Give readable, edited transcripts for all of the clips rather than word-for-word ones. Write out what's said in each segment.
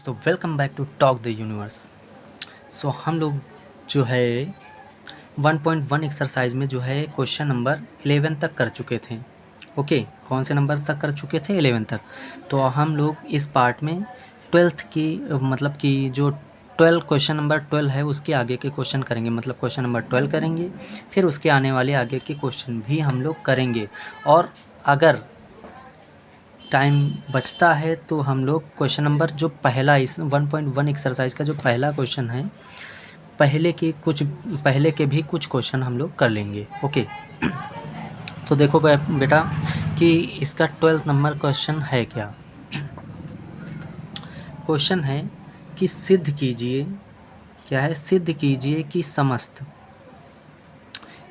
तो welcome back to Talk the Universe. So हम लोग जो है 1.1 एक्सरसाइज में जो है क्वेश्चन नंबर 11 तक कर चुके थे। ओके, कौन से नंबर तक कर चुके थे? 11 तक। तो हम लोग इस पार्ट में 12th की मतलब कि जो 12 क्वेश्चन नंबर 12 है उसके आगे के क्वेश्चन करेंगे, मतलब क्वेश्चन नंबर 12 करेंगे, फिर उसके आने वाले आगे के क्वेश्चन भी हम लोग करेंगे। और अगर टाइम बचता है तो हम लोग क्वेश्चन नंबर जो पहला इस 1.1 एक्सरसाइज का जो पहला क्वेश्चन है, पहले के भी कुछ क्वेश्चन हम लोग कर लेंगे। ओके, तो देखो बेटा कि इसका 12th नंबर क्वेश्चन है क्या। क्वेश्चन है कि सिद्ध कीजिए, क्या है? सिद्ध कीजिए कि समस्त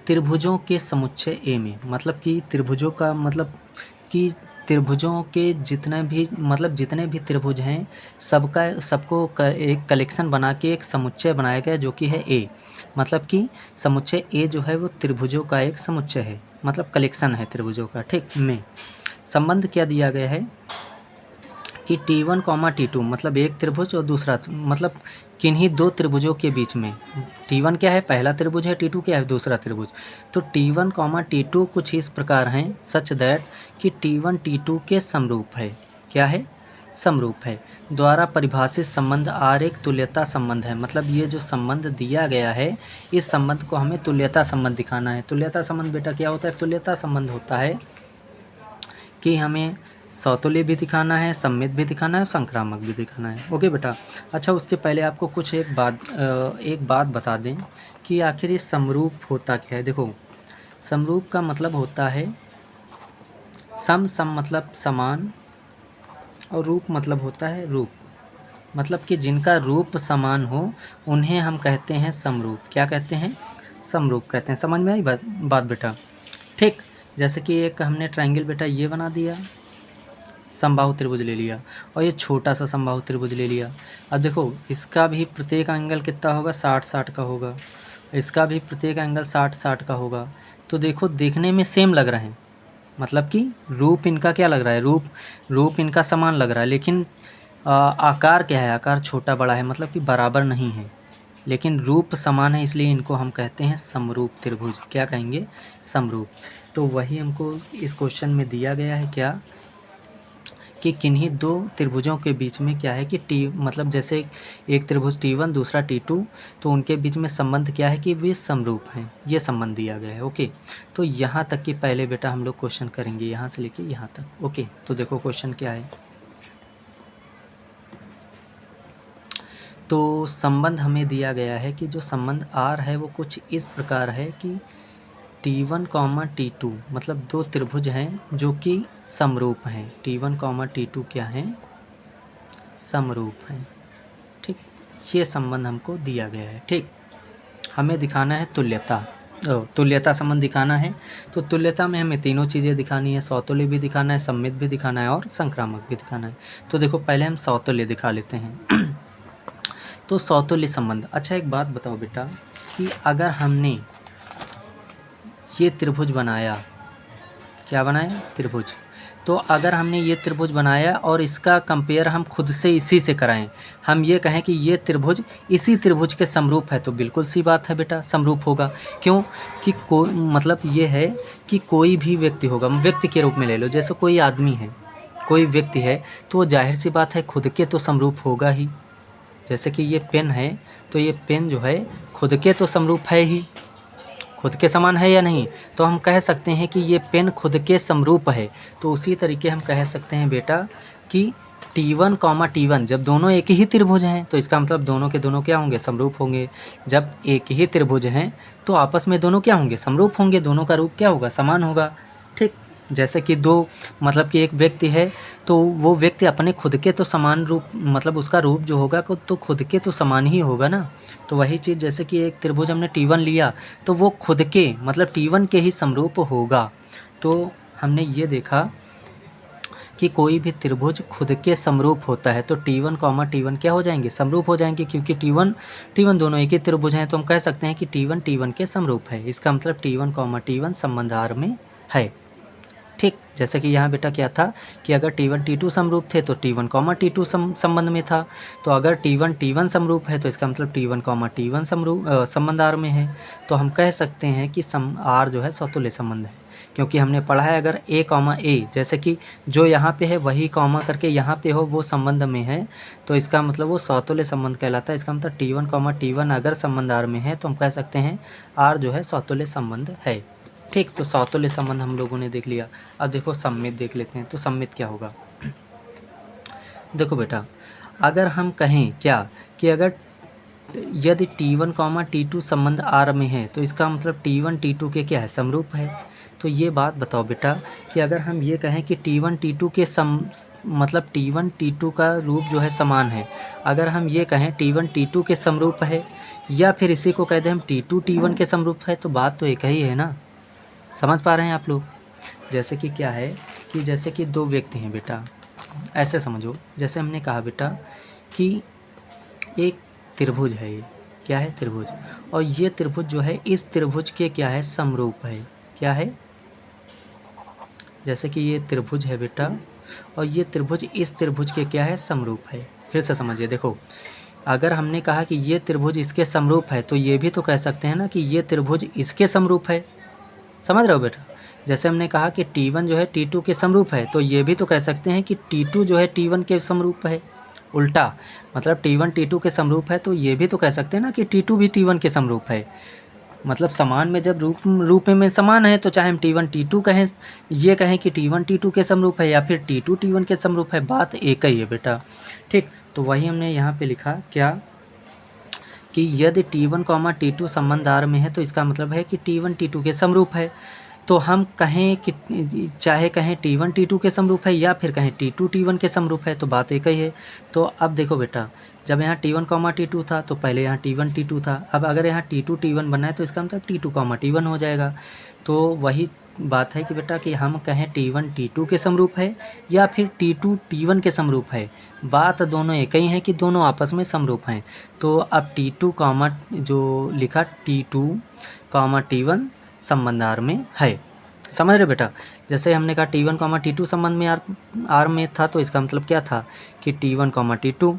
त्रिभुजों के समुच्चय ए में, मतलब कि त्रिभुजों का मतलब कि त्रिभुजों के जितने भी त्रिभुज हैं सबको एक कलेक्शन बना के एक समुच्चय बनाया गया जो कि है ए। मतलब कि समुच्चय ए जो है वो त्रिभुजों का एक समुच्चय है, मतलब कलेक्शन है त्रिभुजों का। ठीक, में संबंध क्या दिया गया है कि T1, T2 मतलब एक त्रिभुज और दूसरा मतलब किन्हीं दो त्रिभुजों के बीच में। T1 क्या है? पहला त्रिभुज है। T2 क्या है? दूसरा त्रिभुज। तो T1, T2 कुछ इस प्रकार हैं सच दैट कि T1 T2 के समरूप है। क्या है? समरूप है। द्वारा परिभाषित संबंध R एक तुल्यता संबंध है। मतलब ये जो संबंध दिया गया है इस संबंध को हमें तुल्यता संबंध दिखाना है। तुल्यता संबंध बेटा क्या होता है? तुल्यता संबंध होता है कि हमें समतुल्य भी दिखाना है, सममित भी दिखाना है और संक्रामक भी दिखाना है। ओके बेटा। अच्छा, उसके पहले आपको कुछ एक बात बता दें कि आखिर ये समरूप होता क्या है। देखो, समरूप का मतलब होता है सम मतलब समान, और रूप मतलब होता है रूप। मतलब कि जिनका रूप समान हो उन्हें हम कहते हैं समरूप। क्या कहते हैं? समरूप कहते हैं। समझ में आई बात बेटा? ठीक, जैसे कि एक हमने ट्रायंगल बेटा ये बना दिया, समबाहु त्रिभुज ले लिया, और ये छोटा सा समबाहु त्रिभुज ले लिया। अब देखो इसका भी प्रत्येक एंगल कितना होगा? 60-60 का होगा। इसका भी प्रत्येक एंगल 60-60 का होगा। तो देखो देखने में सेम लग रहे हैं, मतलब कि रूप इनका क्या लग रहा है? रूप इनका समान लग रहा है, लेकिन आकार क्या है? आकार छोटा बड़ा है, मतलब कि बराबर नहीं है, लेकिन रूप समान है, इसलिए इनको हम कहते हैं समरूप त्रिभुज। क्या कहेंगे? समरूप। तो वही हमको इस क्वेश्चन में दिया गया है, क्या कि किन्हीं दो त्रिभुजों के बीच में क्या है कि मतलब जैसे एक त्रिभुज T1 दूसरा T2, तो उनके बीच में संबंध क्या है कि वे समरूप हैं। ये संबंध दिया गया है। ओके, तो यहाँ तक कि पहले बेटा हम लोग क्वेश्चन करेंगे, यहाँ से लेके यहाँ तक। ओके, तो देखो क्वेश्चन क्या है। तो संबंध हमें दिया गया है कि जो संबंध R है वो कुछ इस प्रकार है कि T1, T2 मतलब दो त्रिभुज हैं जो कि समरूप हैं। T1, T2 क्या हैं? समरूप हैं। ठीक, ये संबंध हमको दिया गया है। ठीक, हमें दिखाना है तुल्यता संबंध दिखाना है। तो तुल्यता में हमें तीनों चीज़ें दिखानी है, समतुल्य भी दिखाना है, सममित भी दिखाना है और संक्रामक भी दिखाना है। तो देखो पहले हम समतुल्य दिखा लेते हैं। तो समतुल्य संबंध। अच्छा, एक बात बताओ बेटा कि अगर हमने ये त्रिभुज बनाया, क्या बनाया? त्रिभुज। तो अगर हमने ये त्रिभुज बनाया और इसका कंपेयर हम खुद से इसी से कराएं, हम ये कहें कि ये त्रिभुज इसी त्रिभुज के समरूप है, तो बिल्कुल सी बात है बेटा, समरूप होगा। क्यों? कि कोई मतलब ये है कि कोई भी व्यक्ति होगा, व्यक्ति के रूप में ले लो, जैसे कोई आदमी है, कोई व्यक्ति है, तो वो जाहिर सी बात है खुद के तो समरूप होगा ही। जैसे कि ये पेन है, तो ये पेन जो है खुद के तो समरूप है ही, खुद के समान है या नहीं? तो हम कह सकते हैं कि ये पेन खुद के समरूप है। तो उसी तरीके हम कह सकते हैं बेटा कि T1, T1 जब दोनों एक ही त्रिभुज हैं तो इसका मतलब दोनों के दोनों क्या होंगे? समरूप होंगे। जब एक ही त्रिभुज हैं तो आपस में दोनों क्या होंगे? समरूप होंगे। दोनों का रूप क्या होगा? समान होगा। ठीक, जैसे कि दो मतलब कि एक व्यक्ति है, तो वो व्यक्ति अपने खुद के तो समान रूप, मतलब उसका रूप जो होगा तो खुद के तो समान ही होगा ना। तो वही चीज़, जैसे कि एक त्रिभुज हमने T1 लिया तो वो खुद के मतलब T1 के ही समरूप होगा। तो हमने ये देखा कि कोई भी त्रिभुज खुद के समरूप होता है तो T1, T1 क्या हो जाएंगे? समरूप हो जाएंगे, क्योंकि T1 दोनों एक ही त्रिभुज हैं। तो हम कह सकते हैं कि T1 के समरूप है। इसका मतलब T1, T1 संबंध R में है। ठीक, जैसे कि यहाँ बेटा क्या था कि अगर T1 T2 समरूप थे तो T1 T2 संबंध में था। तो अगर T1 T1 समरूप है तो इसका मतलब T1 T1 संबंध R में है। तो हम कह सकते हैं कि R जो है समतुल्य संबंध है, क्योंकि हमने पढ़ा है अगर A, जैसे कि जो यहाँ पे है वही कॉमा करके यहाँ पे हो वो संबंध में है, तो इसका मतलब वो समतुल्य संबंध कहलाता है। इसका मतलब T1 T1 अगर संबंध R में है तो हम कह सकते हैं R जो है समतुल्य संबंध है। ठीक, तो समतुल्य संबंध हम लोगों ने देख लिया। अब देखो सममित देख लेते हैं। तो सममित क्या होगा? देखो बेटा, अगर हम कहें क्या कि अगर यदि T1 T2 संबंध R में है तो इसका मतलब T1 T2 के क्या है, समरूप है। तो ये बात बताओ बेटा कि अगर हम ये कहें कि T1 T2 के मतलब T1 T2 का रूप जो है समान है, अगर हम ये कहें T1 T2 के समरूप है, या फिर इसी को कह दें हम T2 T1 के समरूप है, तो बात तो एक ही है ना। समझ पा रहे हैं आप लोग? जैसे कि क्या है कि जैसे कि दो व्यक्ति हैं बेटा, ऐसे समझो, जैसे हमने कहा बेटा कि एक त्रिभुज है, ये क्या है, त्रिभुज, और ये त्रिभुज जो है इस त्रिभुज के क्या है, समरूप है। क्या है? जैसे कि ये त्रिभुज है बेटा और ये त्रिभुज इस त्रिभुज के क्या है, समरूप है। फिर से समझिए, देखो अगर हमने कहा कि ये त्रिभुज इसके समरूप है तो ये भी तो कह सकते हैं ना कि ये त्रिभुज इसके समरूप है। समझ रहे हो बेटा? जैसे हमने कहा कि T1 जो है T2 के समरूप है, तो ये भी तो कह सकते हैं कि T2 जो है T1 के समरूप है। उल्टा मतलब T1 T2 के समरूप है तो ये भी तो कह सकते हैं ना कि T2 भी T1 के समरूप है। मतलब समान में जब रूप में समान है तो चाहे हम T1 T2 कहें, ये कहें कि T1 T2 के समरूप है या फिर T2 T1 के समरूप है, बात एक ही है बेटा। ठीक, तो वही हमने यहाँ पे लिखा क्या कि यदि T1 T2 संबंध R में है तो इसका मतलब है कि T1 T2 के समरूप है। तो हम कहें कि चाहे कहें T1 T2 के समरूप है या फिर कहें T2 T1 के समरूप है, तो बात एक ही है। तो अब देखो बेटा, जब यहाँ T1 T2 था तो पहले यहाँ T1 T2 था, अब अगर यहाँ T2 T1 बनना है तो इसका मतलब T2 T1 हो जाएगा। तो वही बात है कि बेटा कि हम कहें T1 T2 के समरूप है या फिर T2 T1 के समरूप है, बात दोनों एक ही है कि दोनों आपस में समरूप हैं। तो अब T2 जो लिखा T2 T1 संबंध R में है। समझ रहे बेटा? जैसे हमने कहा T1 T2 संबंध में R में था तो इसका मतलब क्या था कि T1 T2,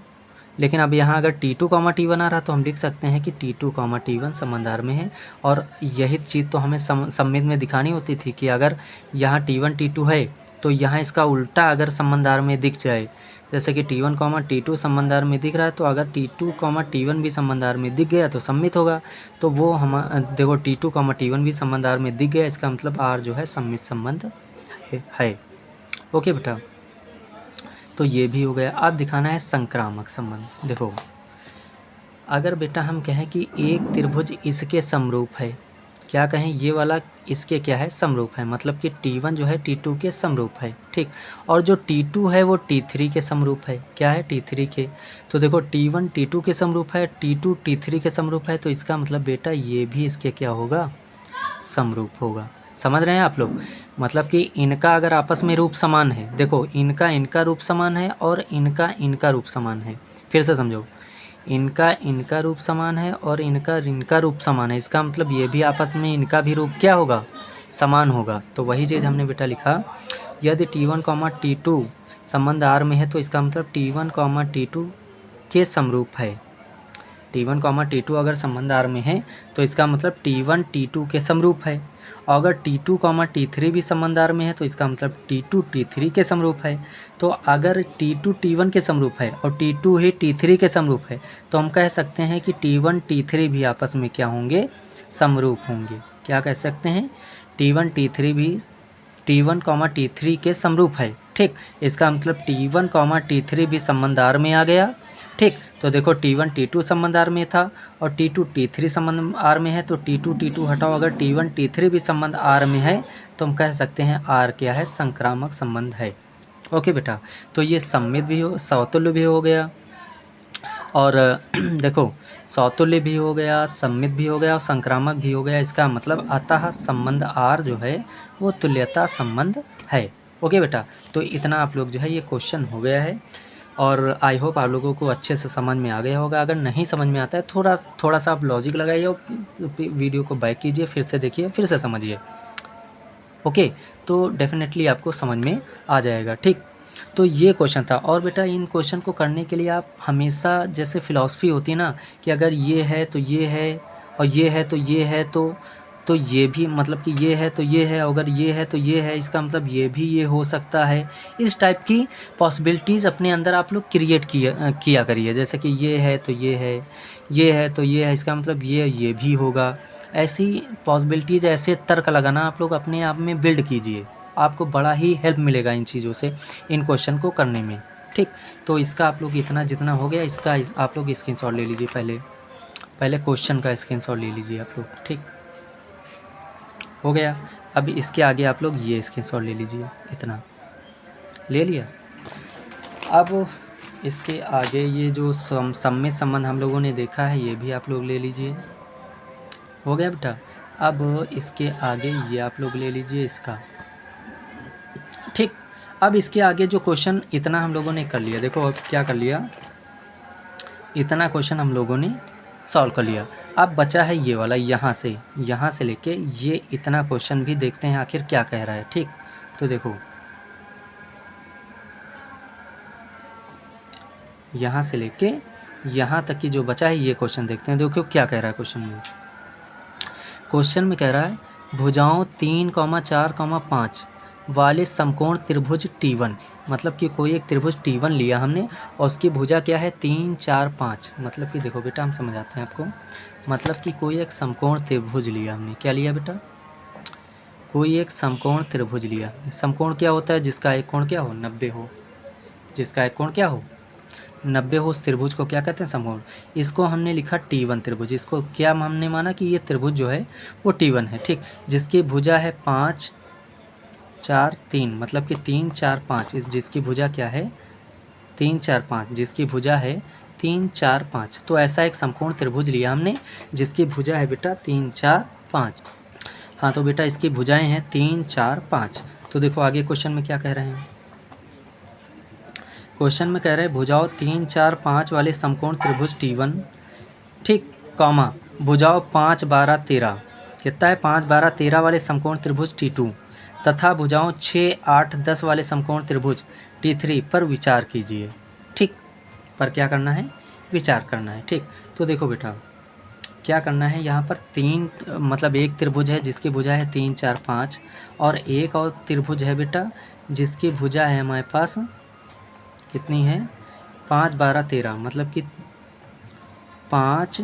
लेकिन अब यहाँ अगर T2 T1 आ रहा तो हम लिख सकते हैं कि T2 T1 संबंध R में है। और यही चीज़ तो हमें सममित में दिखानी होती थी कि अगर यहाँ T1 T2 है तो यहाँ इसका उल्टा अगर संबंध R में दिख जाए, जैसे कि T1 T2 संबंध R में दिख रहा है तो अगर T2 T1 भी संबंध R में दिख गया तो सम्मित होगा। तो वो हम देखो T2 T1 भी संबंध R में दिख गया, इसका मतलब R जो है सम्मित संबंध है। ओके बेटा, तो ये भी हो गया। अब दिखाना है संक्रामक संबंध। देखो अगर बेटा हम कहें कि एक त्रिभुज इसके समरूप है, क्या कहें, ये वाला इसके क्या है, समरूप है, मतलब कि T1 जो है T2 के समरूप है। ठीक, और जो T2 है वो T3 के समरूप है। क्या है, T3 के। तो देखो T1 T2 के समरूप है, T2 T3 के समरूप है, तो इसका मतलब बेटा ये भी इसके क्या होगा, समरूप होगा। समझ रहे हैं आप लोग? मतलब कि इनका अगर आपस में रूप समान है, देखो इनका रूप समान है और इनका रूप समान है। फिर से समझो, इनका रूप समान है और इनका रूप समान है, इसका मतलब ये भी आपस में इनका भी रूप क्या होगा, समान होगा। तो वही चीज़ हमने बेटा लिखा, यदि T1 T2 संबंध R में है तो इसका मतलब T1 T2 के समरूप है। T1 T2 अगर संबंध R में है तो इसका मतलब T1 T2 के समरूप है। और अगर T2 T3 भी संबंध R में है तो इसका मतलब T2 T3 के समरूप है। तो अगर T2 T1 के समरूप है और T2 ही T3 के समरूप है तो हम कह सकते हैं कि T1 T3 भी आपस में क्या होंगे, समरूप होंगे। क्या कह सकते हैं, T1 T3 भी T1 T3 के समरूप है। ठीक, इसका मतलब T1 T3 भी संबंध R में आ गया। ठीक, तो देखो T1 T2 संबंध R में था और T2 T3 संबंध R में है, तो T2 T2 हटाओ, अगर T1 T3 भी संबंध R में है तो हम कह सकते हैं R क्या है, संक्रामक संबंध है। ओके बेटा, तो ये सम्मित भी हो, समतुल्य भी हो गया, और देखो समतुल्य भी हो गया, सम्मित भी हो गया और संक्रामक भी हो गया। इसका मतलब अतः संबंध R जो है वो तुल्यता संबंध है। ओके बेटा, तो इतना आप लोग जो है ये क्वेश्चन हो गया है और आई होप आप लोगों को अच्छे से समझ में आ गया होगा। अगर नहीं समझ में आता है थोड़ा सा आप लॉजिक लगाइए और वीडियो को बैक कीजिए, फिर से देखिए, फिर से समझिए। ओके, तो डेफिनेटली आपको समझ में आ जाएगा। ठीक, तो ये क्वेश्चन था। और बेटा इन क्वेश्चन को करने के लिए आप हमेशा, जैसे फिलॉसफी होती है ना कि अगर ये है तो ये है, और ये है तो ये है, तो ये भी, मतलब कि ये है तो ये है, अगर ये है तो ये है, इसका मतलब ये भी ये हो सकता है। इस टाइप की पॉसिबिलिटीज़ अपने अंदर आप लोग क्रिएट किया करिए। जैसे कि ये है तो ये है, ये है तो ये है, इसका मतलब ये भी होगा। ऐसी पॉसिबिलिटीज़, ऐसे तर्क लगाना आप लोग अपने आप में बिल्ड कीजिए। आपको बड़ा ही हेल्प मिलेगा इन चीज़ों से, इन क्वेश्चन को करने में। ठीक, तो इसका आप लोग इतना जितना हो गया, इसका आप लोग स्क्रीनशॉट ले लीजिए। पहले क्वेश्चन का स्क्रीनशॉट ले लीजिए आप लोग। ठीक, हो गया। अब इसके आगे आप लोग ये स्क्रीनशॉट ले लीजिए। इतना ले लिया। अब इसके आगे ये जो सम्मित संबंध हम लोगों ने देखा है, ये भी आप लोग ले लीजिए। हो गया बेटा। अब इसके आगे ये आप लोग ले लीजिए इसका। ठीक, अब इसके आगे जो क्वेश्चन, इतना हम लोगों ने कर लिया। देखो अब क्या कर लिया, इतना क्वेश्चन हम लोगों ने सॉल्व कर लिया। अब बचा है ये वाला, यहाँ से लेके ये इतना क्वेश्चन भी देखते हैं आखिर क्या कह रहा है। ठीक, तो देखो यहाँ से लेके यहाँ तक की जो बचा है ये क्वेश्चन देखते हैं। देखो क्या कह रहा है क्वेश्चन में। क्वेश्चन में कह रहा है भुजाओं 3,4,5 वाले समकोण त्रिभुज T1, मतलब कि कोई एक त्रिभुज T1 लिया हमने और उसकी भुजा क्या है 3, 4, 5। मतलब कि देखो बेटा हम समझाते हैं आपको। मतलब कि कोई एक समकोण त्रिभुज लिया हमने। क्या लिया बेटा? कोई एक समकोण त्रिभुज लिया। समकोण क्या होता है? जिसका एक कोण क्या हो 90 हो, जिसका एक कोण क्या हो 90 हो, उस त्रिभुज को क्या कहते हैं? समकोण। इसको हमने लिखा T1 त्रिभुज। इसको क्या हमने माना कि ये त्रिभुज जो है वो T1 है। ठीक, जिसकी भुजा है 5, 4, 3, मतलब कि 3, 4, 5। इस जिसकी भुजा क्या है 3, 4, 5, जिसकी भुजा है 3, 4, 5। तो ऐसा एक समकोण त्रिभुज लिया हमने जिसकी भुजा है बेटा 3, 4, 5। हाँ, तो बेटा इसकी भुजाएं हैं 3, 4, 5। तो देखो आगे क्वेश्चन में क्या कह रहे हैं। क्वेश्चन में कह रहे हैं भुजाओं 3, 4, 5 वाले समकोण त्रिभुज T1, ठीक, कॉमा भुजाओं 5, 12, 13, कितना है 5, 12, 13 वाले समकोण त्रिभुज T2 तथा भुजाओं 6, 8, 10 वाले समकोण त्रिभुज T3 पर विचार कीजिए। ठीक, पर क्या करना है? विचार करना है। ठीक, तो देखो बेटा क्या करना है, यहाँ पर तीन, मतलब एक त्रिभुज है जिसकी भुजा है 3, 4, 5 और एक और त्रिभुज है बेटा जिसकी भुजा है हमारे पास कितनी है 5, 12, 13, मतलब कि 5,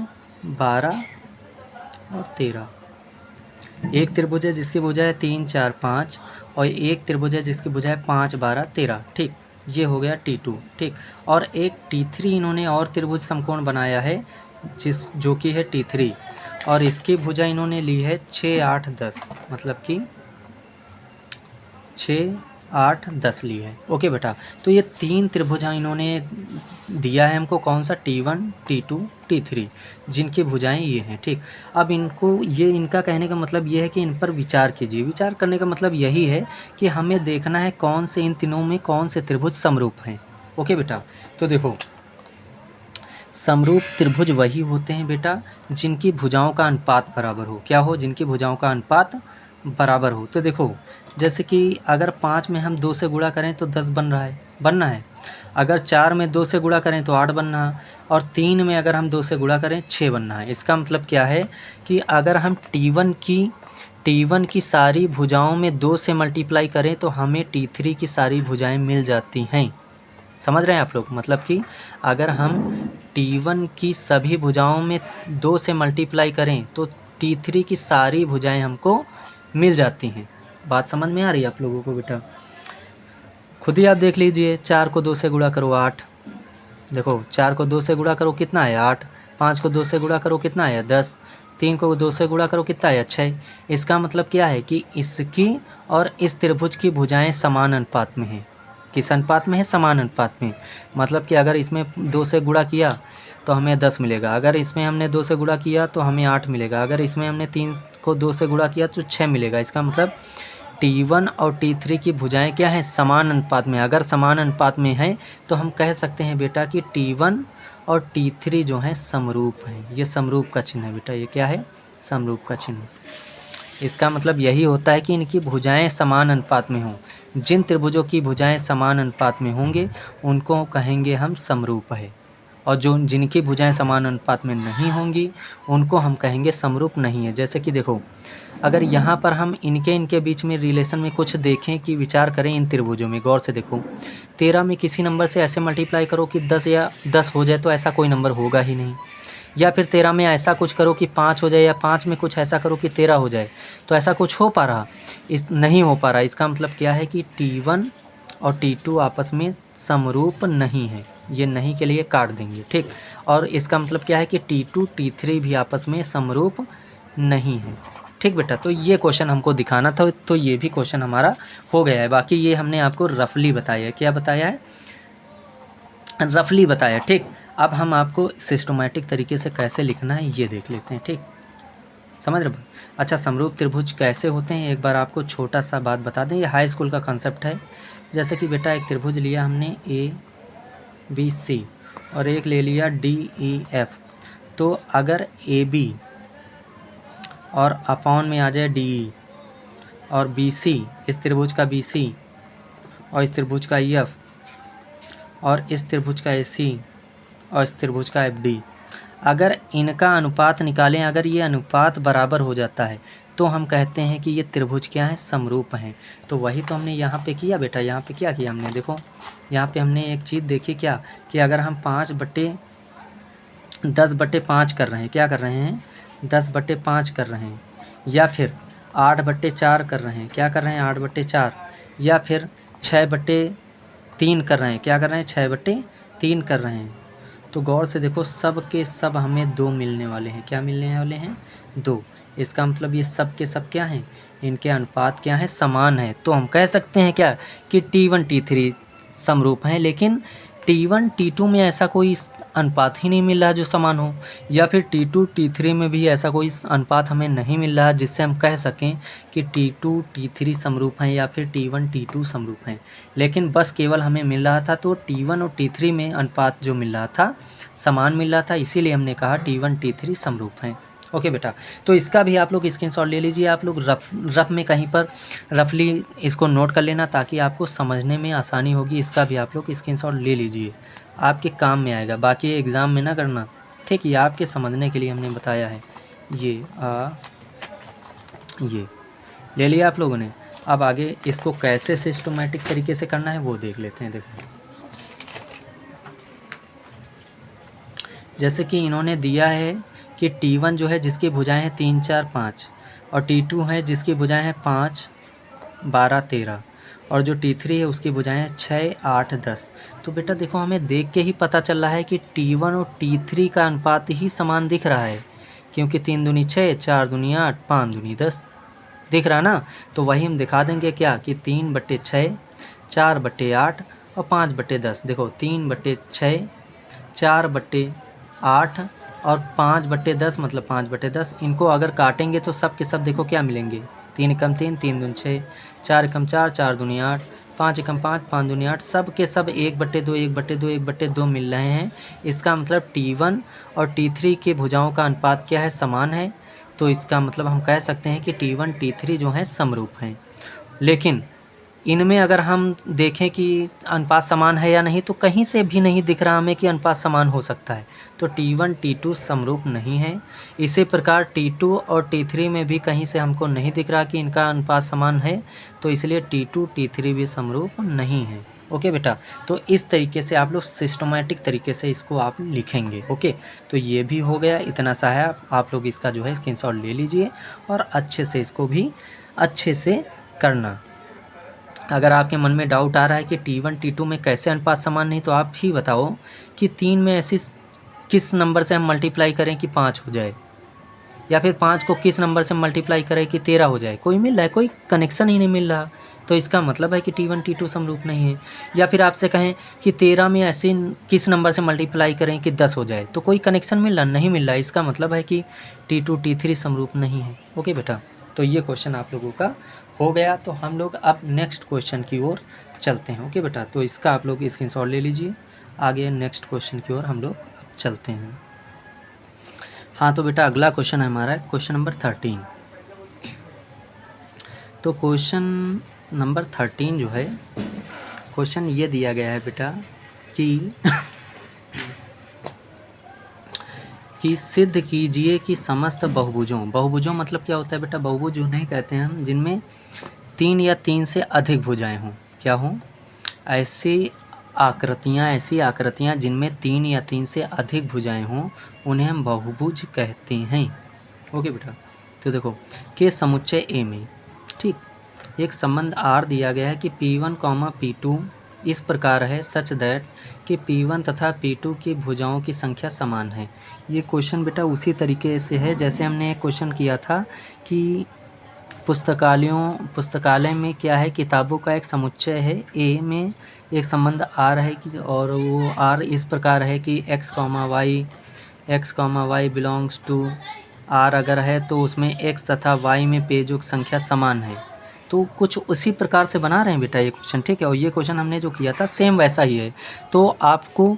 12 और 13। एक त्रिभुज है जिसकी भुजा है 3, 4, 5 और एक त्रिभुज है जिसकी भुजा है 5, 12, 13। ठीक, ये हो गया T2। ठीक, और एक T3 इन्होंने और त्रिभुज समकोण बनाया है जो कि है T3 और इसकी भुजा इन्होंने ली है 6, 8, 10, मतलब कि 6, 8, 10 ली है। ओके बेटा, तो ये तीन त्रिभुजाएं इन्होंने दिया है हमको, कौन सा T1, T2, T3, जिनकी भुजाएं ये हैं। ठीक, अब इनको, ये इनका कहने का मतलब ये है कि इन पर विचार कीजिए। विचार करने का मतलब यही है कि हमें देखना है कौन से इन तीनों में कौन से त्रिभुज समरूप हैं। ओके बेटा, तो देखो समरूप त्रिभुज वही होते हैं बेटा जिनकी भुजाओं का अनुपात बराबर हो। क्या हो? जिनकी भुजाओं का अनुपात बराबर हो। तो देखो जैसे कि अगर 5 में हम 2 से गुणा करें तो 10 बनना है। अगर 4 में 2 से गुणा करें तो 8 बनना है और 3 में अगर हम 2 से गुणा करें 6 बनना है। इसका मतलब क्या है कि अगर हम T1 की सारी भुजाओं में 2 से मल्टीप्लाई करें तो हमें T3 की सारी भुजाएं मिल जाती हैं। समझ रहे हैं आप लोग? मतलब कि अगर हम T1 की सभी भुजाओं में 2 से मल्टीप्लाई करें तो T3 की सारी भुजाएं हमको मिल जाती हैं। बात समझ में आ रही है आप लोगों को बेटा? खुद ही आप देख लीजिए। 4 को 2 से गुणा करो 8, देखो 4 को 2 से गुणा करो कितना है 8, 5 को 2 से गुणा करो कितना है 10, 3 को 2 से गुणा करो कितना है 6। इसका मतलब क्या है कि इसकी और इस त्रिभुज की भुजाएं समान अनुपात में हैं। किस अनुपात में है? समान अनुपात में। मतलब कि अगर इसमें 2 से गुणा किया तो हमें 10 मिलेगा, अगर इसमें हमने 2 से गुणा किया तो हमें 8 मिलेगा, अगर इसमें हमने 3 को 2 से गुणा किया तो 6 मिलेगा। इसका मतलब T1 और T3 की भुजाएं क्या हैं? समान अनुपात में। अगर समान अनुपात में है तो हम कह सकते हैं बेटा कि T1 और T3 जो हैं समरूप हैं। ये समरूप का चिन्ह है बेटा। ये क्या है? समरूप का चिन्ह। इसका मतलब यही होता है कि इनकी भुजाएं समान अनुपात में हों। जिन त्रिभुजों की भुजाएं समान अनुपात में होंगे उनको कहेंगे हम समरूप है, और जो जिनकी भुजाएं समान अनुपात में नहीं होंगी उनको हम कहेंगे समरूप नहीं है। जैसे कि देखो, अगर यहाँ पर हम इनके बीच में रिलेशन में कुछ देखें कि विचार करें इन त्रिभुजों में, गौर से देखो, 13 में किसी नंबर से ऐसे मल्टीप्लाई करो कि 10 या 10 हो जाए तो ऐसा कोई नंबर होगा ही नहीं। या फिर 13 में ऐसा कुछ करो कि 5 हो जाए, या 5 में कुछ ऐसा करो कि 13 हो जाए, तो ऐसा कुछ हो पा रहा? नहीं हो पा रहा। इसका मतलब क्या है कि T1 और T2 आपस में समरूप नहीं है। ये नहीं के लिए काट देंगे, ठीक। और इसका मतलब क्या है कि T2 T3 भी आपस में समरूप नहीं है, ठीक बेटा। तो ये क्वेश्चन हमको दिखाना था, तो ये भी क्वेश्चन हमारा हो गया है। बाकी ये हमने आपको रफली बताया है। क्या बताया है? रफली बताया, ठीक। अब हम आपको सिस्टमैटिक तरीके से कैसे लिखना है ये देख लेते हैं, ठीक। समझ रहे? अच्छा, समरूप त्रिभुज कैसे होते हैं एक बार आपको छोटा सा बात बता दें। ये हाई स्कूल का कॉन्सेप्ट है। जैसे कि बेटा एक त्रिभुज लिया हमने ABC और एक ले लिया DEF। तो अगर AB और अपॉन में आ जाए DE और BC, इस त्रिभुज का BC और इस त्रिभुज का EF और इस त्रिभुज का AC और इस त्रिभुज का FD, अगर इनका अनुपात निकालें, अगर ये अनुपात बराबर हो जाता है तो हम कहते हैं कि ये त्रिभुज क्या है? समरूप हैं। तो वही तो हमने यहाँ पे किया बेटा। यहाँ पे क्या किया हमने? देखो यहाँ पे हमने एक चीज़ देखी क्या, कि अगर हम 10/5 कर रहे हैं, क्या कर रहे हैं? 10/5 कर रहे हैं, या फिर 8/4 कर रहे हैं, क्या कर रहे हैं? 8/4, या फिर 6/3 कर रहे हैं, क्या कर रहे हैं? 6/3 कर रहे हैं। तो गौर से देखो, सब के सब हमें 2 मिलने वाले हैं। क्या मिलने वाले हैं? 2। इसका मतलब ये सब के सब क्या हैं? इनके अनुपात क्या है? समान है। तो हम कह सकते हैं क्या, कि T1 T3 समरूप हैं। लेकिन T1 T2 में ऐसा कोई अनुपात ही नहीं मिल रहा जो समान हो, या फिर T2 T3 में भी ऐसा कोई अनुपात हमें नहीं मिल रहा जिससे हम कह सकें कि T2 T3 समरूप हैं या फिर T1 T2 समरूप हैं। लेकिन बस केवल हमें मिल रहा था तो T1 और T3 में अनुपात जो मिल रहा था समान मिल रहा था, इसीलिए हमने कहा T1 T3 समरूप हैं। ओके बेटा, तो इसका भी आप लोग स्क्रीनशॉट ले लीजिए। आप लोग रफ में कहीं पर रफली इसको नोट कर लेना ताकि आपको समझने में आसानी होगी। इसका भी आप लोग स्क्रीनशॉट ले लीजिए, आपके काम में आएगा। बाकी एग्ज़ाम में ना करना, ठीक। ये आपके समझने के लिए हमने बताया है। ये ले लिया आप लोगों ने। अब आगे इसको कैसे सिस्टमैटिक तरीके से करना है वो देख लेते हैं। देखो, जैसे कि इन्होंने दिया है कि T1 जो है जिसकी भुजाएं हैं 3 4 5, और T2 है जिसकी भुजाएं हैं 5 12 13, और जो T3 है उसकी भुजाएं हैं 6 8 10। तो बेटा देखो, हमें देख के ही पता चल रहा है कि T1 और T3 का अनुपात ही समान दिख रहा है, क्योंकि 3 दूनी 6, 4 दूनी 8, 5 दूनी 10 दिख रहा ना। तो वही हम दिखा देंगे क्या, कि 3/6, 4/8 और 5/10। देखो 3/6, 4/8 और 5/10, मतलब 5/10। इनको अगर काटेंगे तो सब के सब देखो क्या मिलेंगे, 3 एकम 3, 3 दूनी 6, 4 एकम 4, 4 दूनी 8, 5 एकम 5, 5 दूनी 8। सब के सब 1/2, 1/2, 1/2 मिल रहे हैं। इसका मतलब T1 और T3 की भुजाओं का अनुपात क्या है? समान है। तो इसका मतलब हम कह सकते हैं कि T1 T3 जो है समरूप हैं। लेकिन इनमें अगर हम देखें कि अनुपात समान है या नहीं, तो कहीं से भी नहीं दिख रहा हमें कि अनुपात समान हो सकता है। तो T1 T2 समरूप नहीं है। इसी प्रकार T2 और T3 में भी कहीं से हमको नहीं दिख रहा कि इनका अनुपात समान है, तो इसलिए T2 T3 भी समरूप नहीं है। ओके बेटा, तो इस तरीके से आप लोग सिस्टमैटिक तरीके से इसको आप लिखेंगे। ओके, तो ये भी हो गया, इतना सा है। आप लोग इसका जो है स्क्रीनशॉट ले लीजिए और अच्छे से इसको भी अच्छे से करना। अगर आपके मन में डाउट आ रहा है कि T1 T2 में कैसे अनुपात समान नहीं, तो आप ही बताओ कि 3 में ऐसी किस नंबर से हम मल्टीप्लाई करें कि 5 हो जाए, या फिर 5 को किस नंबर से मल्टीप्लाई करें कि 13 हो जाए। कोई मिल रहा है? कोई कनेक्शन ही नहीं मिल रहा। तो इसका मतलब है कि T1 T2 समरूप नहीं है। या फिर आपसे कहें कि 13 में ऐसे किस नंबर से मल्टीप्लाई करें कि 10 हो जाए, तो कोई कनेक्शन मिल रहा नहीं मिल रहा। इसका मतलब है कि T2 T3 समरूप नहीं है। ओके बेटा, तो ये क्वेश्चन आप लोगों का हो गया। तो हम लोग अब नेक्स्ट क्वेश्चन की ओर चलते हैं। ओके बेटा, तो इसका आप लोग स्क्रीनशॉट ले लीजिए। आगे नेक्स्ट क्वेश्चन की ओर हम लोग चलते हैं। हाँ तो बेटा, अगला क्वेश्चन है हमारा क्वेश्चन नंबर 13। तो क्वेश्चन नंबर 13 जो है, क्वेश्चन ये दिया गया है बेटा कि कि सिद्ध कीजिए कि समस्त बहुभुजों मतलब क्या होता है बेटा, बहुभुज उन्हें कहते हैं हम जिनमें 3 या 3 से अधिक भुजाएं हों। क्या हों? ऐसी आकृतियां जिनमें 3 या 3 से अधिक भुजाएं हों उन्हें हम बहुभुज कहते हैं। ओके बेटा, तो देखो के समुच्चय ए में, ठीक, एक संबंध आर दिया गया है कि P1, P2 इस प्रकार है सच दैट कि P1 तथा P2 की भुजाओं की संख्या समान है। ये क्वेश्चन बेटा उसी तरीके से है जैसे हमने एक क्वेश्चन किया था कि पुस्तकालय में क्या है, किताबों का एक समुच्चय है। ए में एक संबंध आर है कि, और वो आर इस प्रकार है कि x, y belongs to R अगर है तो उसमें x तथा y में पेजों की संख्या समान है। तो कुछ उसी प्रकार से बना रहे हैं बेटा ये क्वेश्चन, ठीक है। और ये क्वेश्चन हमने जो किया था सेम वैसा ही है। तो आपको,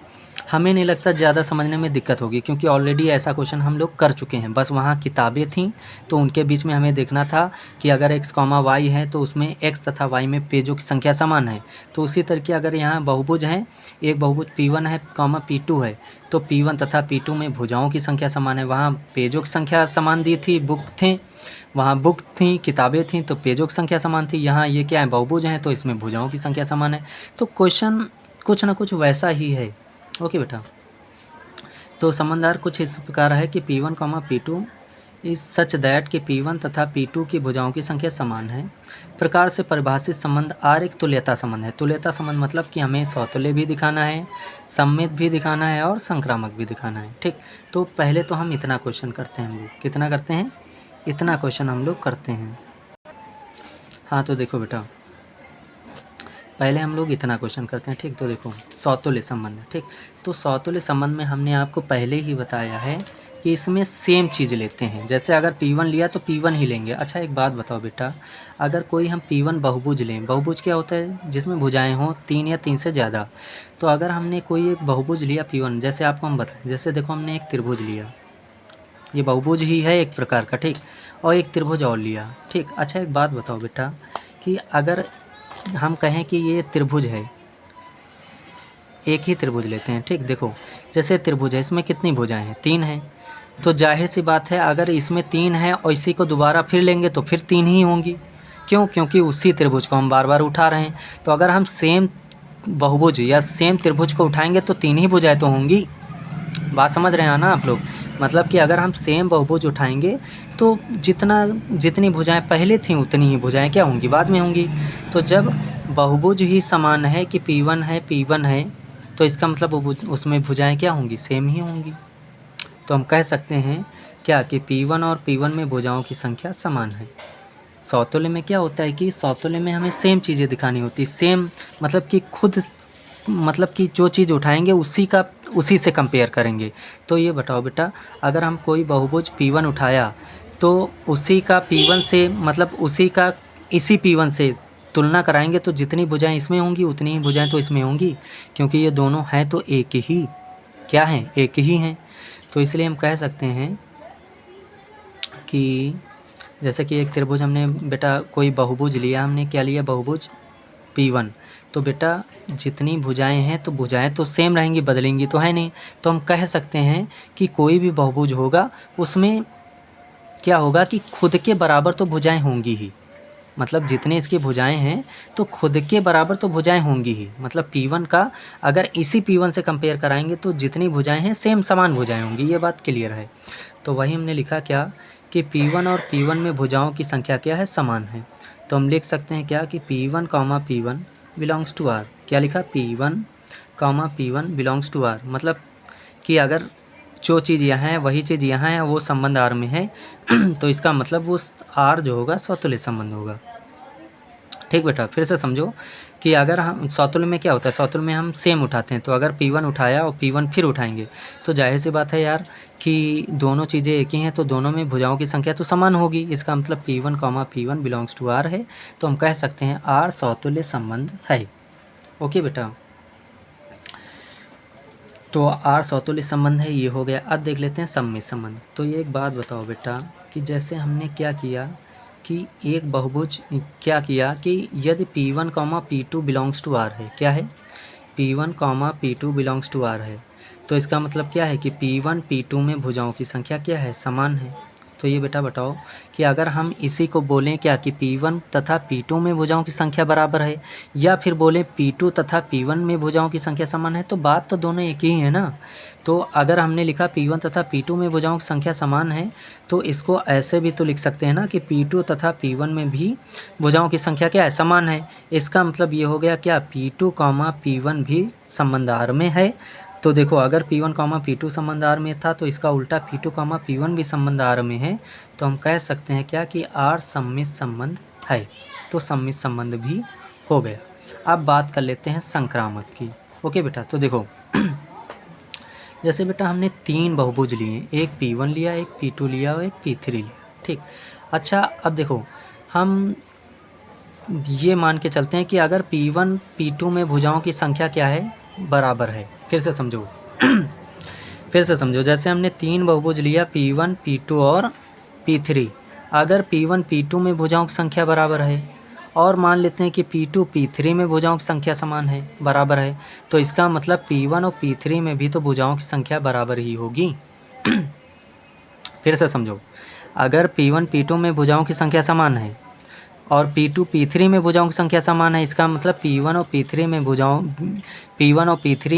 हमें नहीं लगता ज़्यादा समझने में दिक्कत होगी क्योंकि ऑलरेडी ऐसा क्वेश्चन हम लोग कर चुके हैं। बस वहाँ किताबें थीं तो उनके बीच में हमें देखना था कि अगर x, y है तो उसमें x तथा y में पेजों की संख्या समान है। तो उसी तरीके अगर यहाँ बहुभुज हैं, एक बहुभुज P1 है, P2 है, तो P1 तथा P2 में भुजाओं की संख्या समान है। वहाँ पेजों की संख्या समान दी थी, वहाँ बुक थी, किताबें थीं, तो पेजों की संख्या समान थी। यहाँ ये क्या है, बहुभुज हैं तो इसमें भुजाओं की संख्या समान है। तो क्वेश्चन कुछ ना कुछ वैसा ही है। ओके बेटा, तो संबंधार कुछ इस प्रकार है कि P1, P2 इस सच दैट कि P1 तथा P2 की भुजाओं की संख्या समान है प्रकार से परिभाषित संबंध R एक तुल्यता संबंध है। तुल्यता संबंध मतलब कि हमें सौतुल्य भी दिखाना है, सममित भी दिखाना है और संक्रामक भी दिखाना है, ठीक। तो पहले तो हम इतना क्वेश्चन करते हैं, हम लोग कितना करते हैं, इतना क्वेश्चन हम लोग करते हैं। हाँ तो देखो बेटा, पहले हम लोग इतना क्वेश्चन करते हैं, ठीक। तो देखो सौतुल्य संबंध, ठीक। तो सौतुल्य संबंध में हमने आपको पहले ही बताया है कि इसमें सेम चीज़ लेते हैं। जैसे अगर P1 लिया तो P1 ही लेंगे। अच्छा एक बात बताओ बेटा, अगर कोई हम P1 बहुभुज लें, बहुभुज क्या होता है, जिसमें भुजाएं हों 3 या 3 से ज़्यादा। तो अगर हमने कोई एक बहुभुज लिया P1, जैसे आपको हम बताएं, जैसे देखो हमने एक त्रिभुज लिया, ये बहुभुज ही है एक प्रकार का, ठीक, और एक त्रिभुज और लिया, ठीक। अच्छा एक बात बताओ बेटा कि अगर हम कहें कि ये त्रिभुज है, एक ही त्रिभुज लेते हैं, ठीक। देखो जैसे त्रिभुज है, इसमें कितनी भुजाएं हैं, 3 हैं। तो जाहिर सी बात है अगर इसमें 3 है और इसी को दोबारा फिर लेंगे तो फिर 3 ही होंगी। क्यों? क्योंकि उसी त्रिभुज को हम बार बार उठा रहे हैं। तो अगर हम सेम बहुभुज या सेम त्रिभुज को उठाएंगे तो 3 ही भुजाएं तो होंगी। बात समझ रहे हैं ना आप लोग? मतलब कि अगर हम सेम बहुभुज उठाएंगे तो जितनी भुजाएं पहले थीं उतनी ही भुजाएं क्या होंगी, बाद में होंगी। तो जब बहुभुज ही समान है कि P1 है तो इसका मतलब उसमें भुजाएं क्या होंगी, सेम ही होंगी। तो हम कह सकते हैं क्या कि P1 और P1 में भुजाओं की संख्या समान है। सौतुल्य में क्या होता है कि सौतुल्य में हमें सेम चीज़ें दिखानी होती, सेम मतलब कि खुद, मतलब कि जो चीज़ उठाएंगे उसी से कंपेयर करेंगे। तो ये बताओ बेटा, अगर हम कोई बहुभुज P1 उठाया तो उसी का P1 से, मतलब इसी P1 से तुलना कराएंगे तो जितनी भुजाएं इसमें होंगी उतनी ही भुजाएं तो इसमें होंगी, क्योंकि ये दोनों हैं तो एक ही, क्या हैं, एक ही हैं। तो इसलिए हम कह सकते हैं कि जैसे कि एक त्रिभुज हमने बेटा कोई बहुभुज लिया, हमने क्या लिया, बहुभुज P1, तो बेटा जितनी भुजाएं हैं तो भुजाएं तो सेम रहेंगी, बदलेंगी तो है नहीं। तो हम कह सकते हैं कि कोई भी बहुभुज होगा उसमें क्या होगा कि खुद के बराबर तो भुजाएं होंगी ही, मतलब जितने इसकी भुजाएं हैं तो खुद के बराबर तो भुजाएं होंगी ही। मतलब P1 का अगर इसी P1 से कंपेयर कराएंगे तो जितनी भुजाएं हैं सेम समान भुजाएं होंगी, ये बात क्लियर है। तो वही हमने लिखा क्या कि P1 और P1 में भुजाओं की संख्या क्या है, समान है। तो हम लिख सकते हैं क्या कि P1, P1 belongs to R। क्या लिखा, P1, P1 belongs to R, मतलब कि अगर जो चीज़ यहाँ है वही चीज़ यहाँ है, वो संबंध R में है तो इसका मतलब वो R जो होगा सौतुल्य संबंध होगा, ठीक बेटा। फिर से समझो कि अगर हम सौतुल्य में क्या होता है, सौतुल्य में हम सेम उठाते हैं। तो अगर P1 उठाया और P1 फिर उठाएंगे तो जाहिर सी बात है यार कि दोनों चीज़ें एक ही हैं, तो दोनों में भुजाओं की संख्या तो समान होगी। इसका मतलब P1, P1 belongs to R है, तो हम कह सकते हैं R सौतुल्य संबंध है। ओके बेटा, तो R सौतुल्य संबंध है, ये हो गया। अब देख लेते हैं सममित संबंध। तो ये एक बात बताओ बेटा कि जैसे हमने क्या किया कि एक बहुभुज क्या किया कि यदि P1, P2 belongs to R है, क्या है, P1, P2 belongs to R है, तो इसका मतलब क्या है कि P1 P2 में भुजाओं की संख्या क्या है, समान है। तो ये बेटा बताओ कि अगर हम इसी को बोलें क्या कि P1 तथा P2 में भुजाओं की संख्या बराबर है, या फिर बोलें P2 तथा P1 में भुजाओं की संख्या समान है, तो बात तो दोनों एक ही है ना। तो अगर हमने लिखा P1 तथा P2 में भुजाओं की संख्या समान है, तो इसको ऐसे भी तो लिख सकते हैं ना कि P2 तथा P1 में भी भुजाओं की संख्या क्या है, समान है। इसका मतलब ये हो गया क्या, P2, P1 भी संबंध R में है। तो देखो अगर P1, P2 संबंध R में था, तो इसका उल्टा P2, P1 भी संबंध R में है, तो हम कह सकते हैं क्या कि R सम्मित संबंध है। तो सम्मित संबंध भी हो गया। अब बात कर लेते हैं संक्रामक की। ओके बेटा, तो देखो जैसे बेटा हमने 3 बहुभुज लिए, एक P1 लिया, एक P2 लिया और एक P3 लिया, ठीक। अच्छा अब देखो हम ये मान के चलते हैं कि अगर P1 P2 में भुजाओं की संख्या क्या है, बराबर है। फिर से समझो फिर से समझो, जैसे हमने 3 बहुभुज लिया P1 P2 और P3। अगर P1 P2 में भुजाओं की संख्या बराबर है और मान लेते हैं कि P2 P3 में भुजाओं की संख्या समान है, बराबर है, तो इसका मतलब P1 और P3 में भी तो भुजाओं की संख्या बराबर ही होगी। फिर से समझो, अगर P1 P2 में भुजाओं की संख्या समान है और P2 P3 में भुजाओं की संख्या समान है, इसका मतलब P1 और P3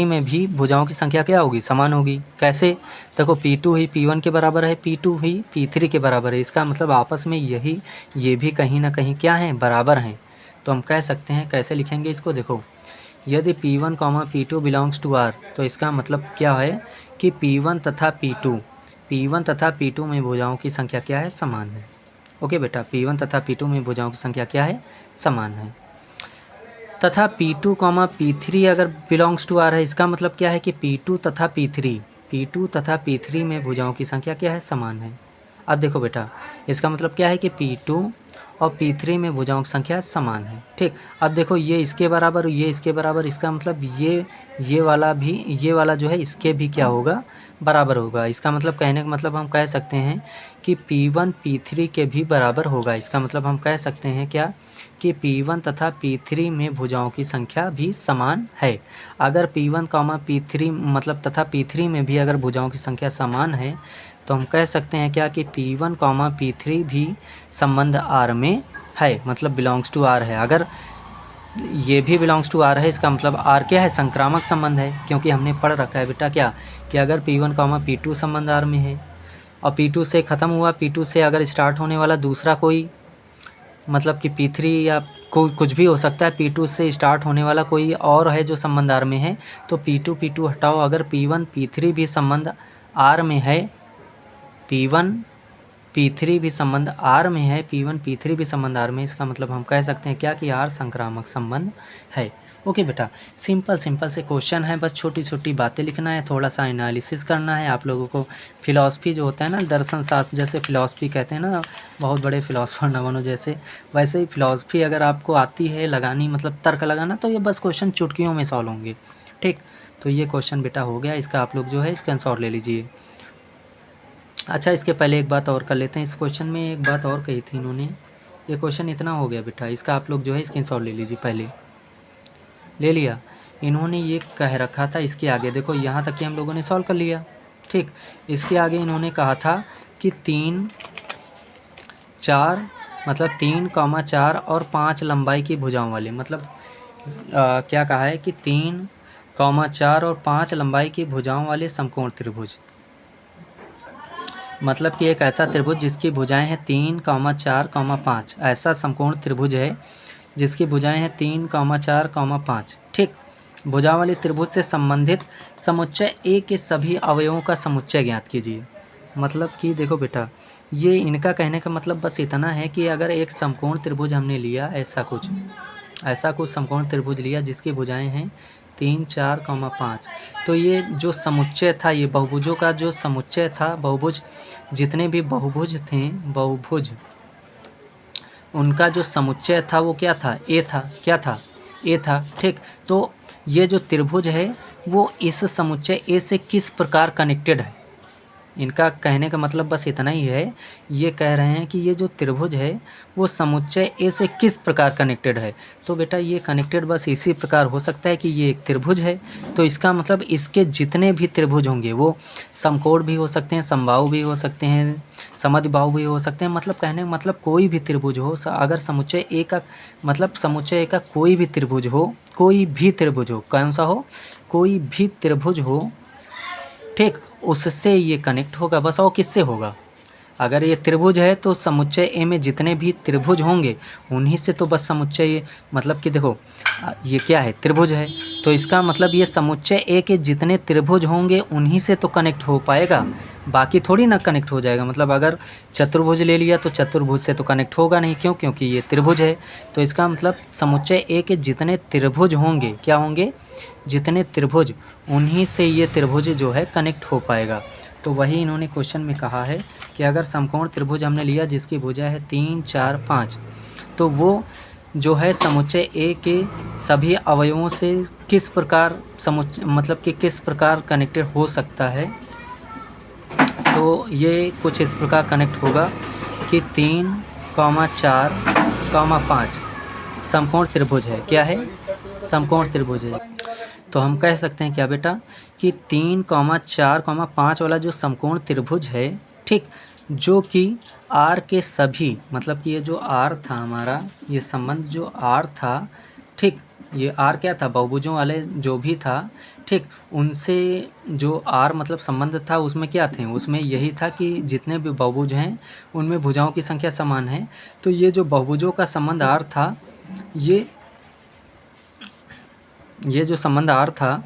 में भी भुजाओं की संख्या क्या होगी, समान होगी। कैसे, देखो P2 ही P1 के बराबर है, P2 ही P3 के बराबर है, इसका मतलब आपस में ये भी कहीं ना कहीं क्या है, बराबर हैं। तो हम कह सकते हैं, कैसे लिखेंगे इसको, देखो यदि P1, P2 belongs to R, तो इसका मतलब क्या है कि P1 तथा P2 में भुजाओं की संख्या क्या है, समान है। ओके बेटा, P1 तथा P2 में भुजाओं की संख्या क्या है, समान है। तथा P2, P3 अगर बिलोंग्स टू R है, इसका मतलब क्या है कि P2 तथा P3 में भुजाओं की संख्या क्या है, समान है। अब देखो बेटा, इसका मतलब क्या है कि P2 और P3 में भुजाओं की संख्या समान है, ठीक। अब देखो ये इसके बराबर, ये इसके बराबर, इसका मतलब ये वाला जो है इसके भी क्या होगा, बराबर होगा। इसका मतलब कहने का मतलब हम कह सकते हैं कि P1 P3 के भी बराबर होगा। इसका मतलब हम कह सकते हैं क्या कि P1 तथा P3 में भुजाओं की संख्या भी समान है। अगर P1, P3 मतलब तथा P3 में भी अगर भुजाओं की संख्या समान है, तो हम कह सकते हैं क्या कि P1, P3 भी संबंध R में है, मतलब बिलोंग्स टू R है। अगर ये भी बिलोंग्स टू R है, इसका मतलब R क्या है, संक्रामक संबंध है, क्योंकि हमने पढ़ रखा है बेटा क्या कि अगर P1, P2 संबंध R में है और P2 से ख़त्म हुआ, P2 से अगर स्टार्ट होने वाला दूसरा कोई, मतलब कि P3 या कुछ भी हो सकता है, P2 से स्टार्ट होने वाला कोई और है जो संबंध R में है, तो P2 हटाओ, अगर P1 P3 भी संबंध R में है, P1 P3 भी संबंध R में है, P1 P3 भी संबंध R में, इसका मतलब हम कह सकते हैं क्या कि R संक्रामक संबंध है। ओके बेटा, सिंपल से क्वेश्चन है, बस छोटी छोटी बातें लिखना है, थोड़ा सा एनालिसिस करना है आप लोगों को। फिलॉसफी जो होता है ना, दर्शन शास्त्र जैसे फिलॉसफी कहते हैं ना, बहुत बड़े फिलॉसफर न बनो जैसे, वैसे ही फिलॉसफी अगर आपको आती है लगानी, मतलब तर्क लगाना, तो ये बस क्वेश्चन चुटकियों में सॉल्व होंगे, ठीक। तो ये क्वेश्चन बेटा हो गया, इसका आप लोग जो है स्क्रीनशॉट ले लीजिए। अच्छा, इसके पहले एक बात और कर लेते हैं, इस क्वेश्चन में एक बात और कही थी इन्होंने, ये क्वेश्चन इतना हो गया बेटा, इसका आप लोग जो है स्क्रीनशॉट ले लीजिए। पहले ले लिया, इन्होंने ये कह रखा था, इसके आगे देखो यहाँ तक कि हम लोगों ने सॉल्व कर लिया, ठीक। इसके आगे इन्होंने कहा था कि 3, 4 मतलब 3, 4 और 5 लंबाई की भुजाओं वाले, मतलब क्या कहा है कि 3, 4 और 5 लंबाई की भुजाओं वाले समकोण त्रिभुज, मतलब कि एक ऐसा त्रिभुज जिसकी भुजाएं हैं 3, 4, 5, ऐसा समकोण त्रिभुज है जिसकी भुजाएं हैं 3, 4, 5, ठीक। भुजा वाले त्रिभुज से संबंधित समुच्चय ए के सभी अवयवों का समुच्चय ज्ञात कीजिए। मतलब कि देखो बेटा, ये इनका कहने का मतलब बस इतना है कि अगर एक समकोण त्रिभुज हमने लिया, ऐसा कुछ समकोण त्रिभुज लिया जिसकी भुजाएं हैं 3, 4, 5, तो ये जो समुच्चय था, ये बहुभुजों का जो समुच्चय था, बहुभुज जितने भी बहुभुज थे, बहुभुज उनका जो समुच्चय था वो क्या था, ए था, क्या था, ए था, ठीक। तो ये जो त्रिभुज है वो इस समुच्चय ए से किस प्रकार कनेक्टेड है, इनका कहने का मतलब बस इतना ही है। ये कह रहे हैं कि ये जो त्रिभुज है वो समुच्चय ए से किस प्रकार कनेक्टेड है। तो बेटा ये कनेक्टेड बस इसी प्रकार हो सकता है कि ये एक त्रिभुज है, तो इसका मतलब इसके जितने भी त्रिभुज होंगे वो समकोण भी हो सकते हैं, समबाहु भी हो सकते हैं, समद्विबाहु भी हो सकते हैं। मतलब कहने का मतलब कोई भी त्रिभुज हो, अगर समुच्चय ए का मतलब समुच्चय ए का कोई भी त्रिभुज हो, कोई भी त्रिभुज हो, कौन सा हो, कोई भी त्रिभुज हो, ठीक, उससे ये कनेक्ट होगा बस। और किससे होगा, अगर ये त्रिभुज है तो समुच्चय ए में जितने भी त्रिभुज होंगे उन्हीं से तो बस समुच्चय, मतलब कि देखो ये क्या है, त्रिभुज है, तो इसका मतलब ये समुच्चय ए के जितने त्रिभुज होंगे उन्हीं से तो कनेक्ट हो पाएगा, बाकी थोड़ी ना कनेक्ट हो जाएगा। मतलब अगर चतुर्भुज ले लिया तो चतुर्भुज से तो कनेक्ट होगा नहीं, क्यों, क्योंकि ये त्रिभुज है। तो इसका मतलब समुच्चय ए के जितने त्रिभुज होंगे, क्या होंगे, जितने त्रिभुज, उन्हीं से ये त्रिभुज जो है कनेक्ट हो पाएगा। तो वही इन्होंने क्वेश्चन में कहा है कि अगर समकोण त्रिभुज हमने लिया जिसकी भुजा है 3, 4, 5, तो वो जो है समुच्चय ए के सभी अवयवों से किस प्रकार मतलब कि किस प्रकार कनेक्टेड हो सकता है। तो ये कुछ इस प्रकार कनेक्ट होगा कि 3, 4, 5 समकोण त्रिभुज है। क्या है, समकोण त्रिभुज है। तो हम कह सकते हैं क्या बेटा कि 3, 4, 5 वाला जो समकोण त्रिभुज है, ठीक, जो कि आर के सभी, मतलब कि ये जो आर था हमारा, ये संबंध जो आर था, ठीक, ये आर क्या था, बहुभुजों वाले जो भी था, ठीक, उनसे जो आर मतलब संबंध था उसमें क्या थे, उसमें यही था कि जितने भी बहुभुज हैं उनमें भुजाओं की संख्या समान है। तो ये जो बहुभुजों का संबंध आर था, ये जो संबंध आर था,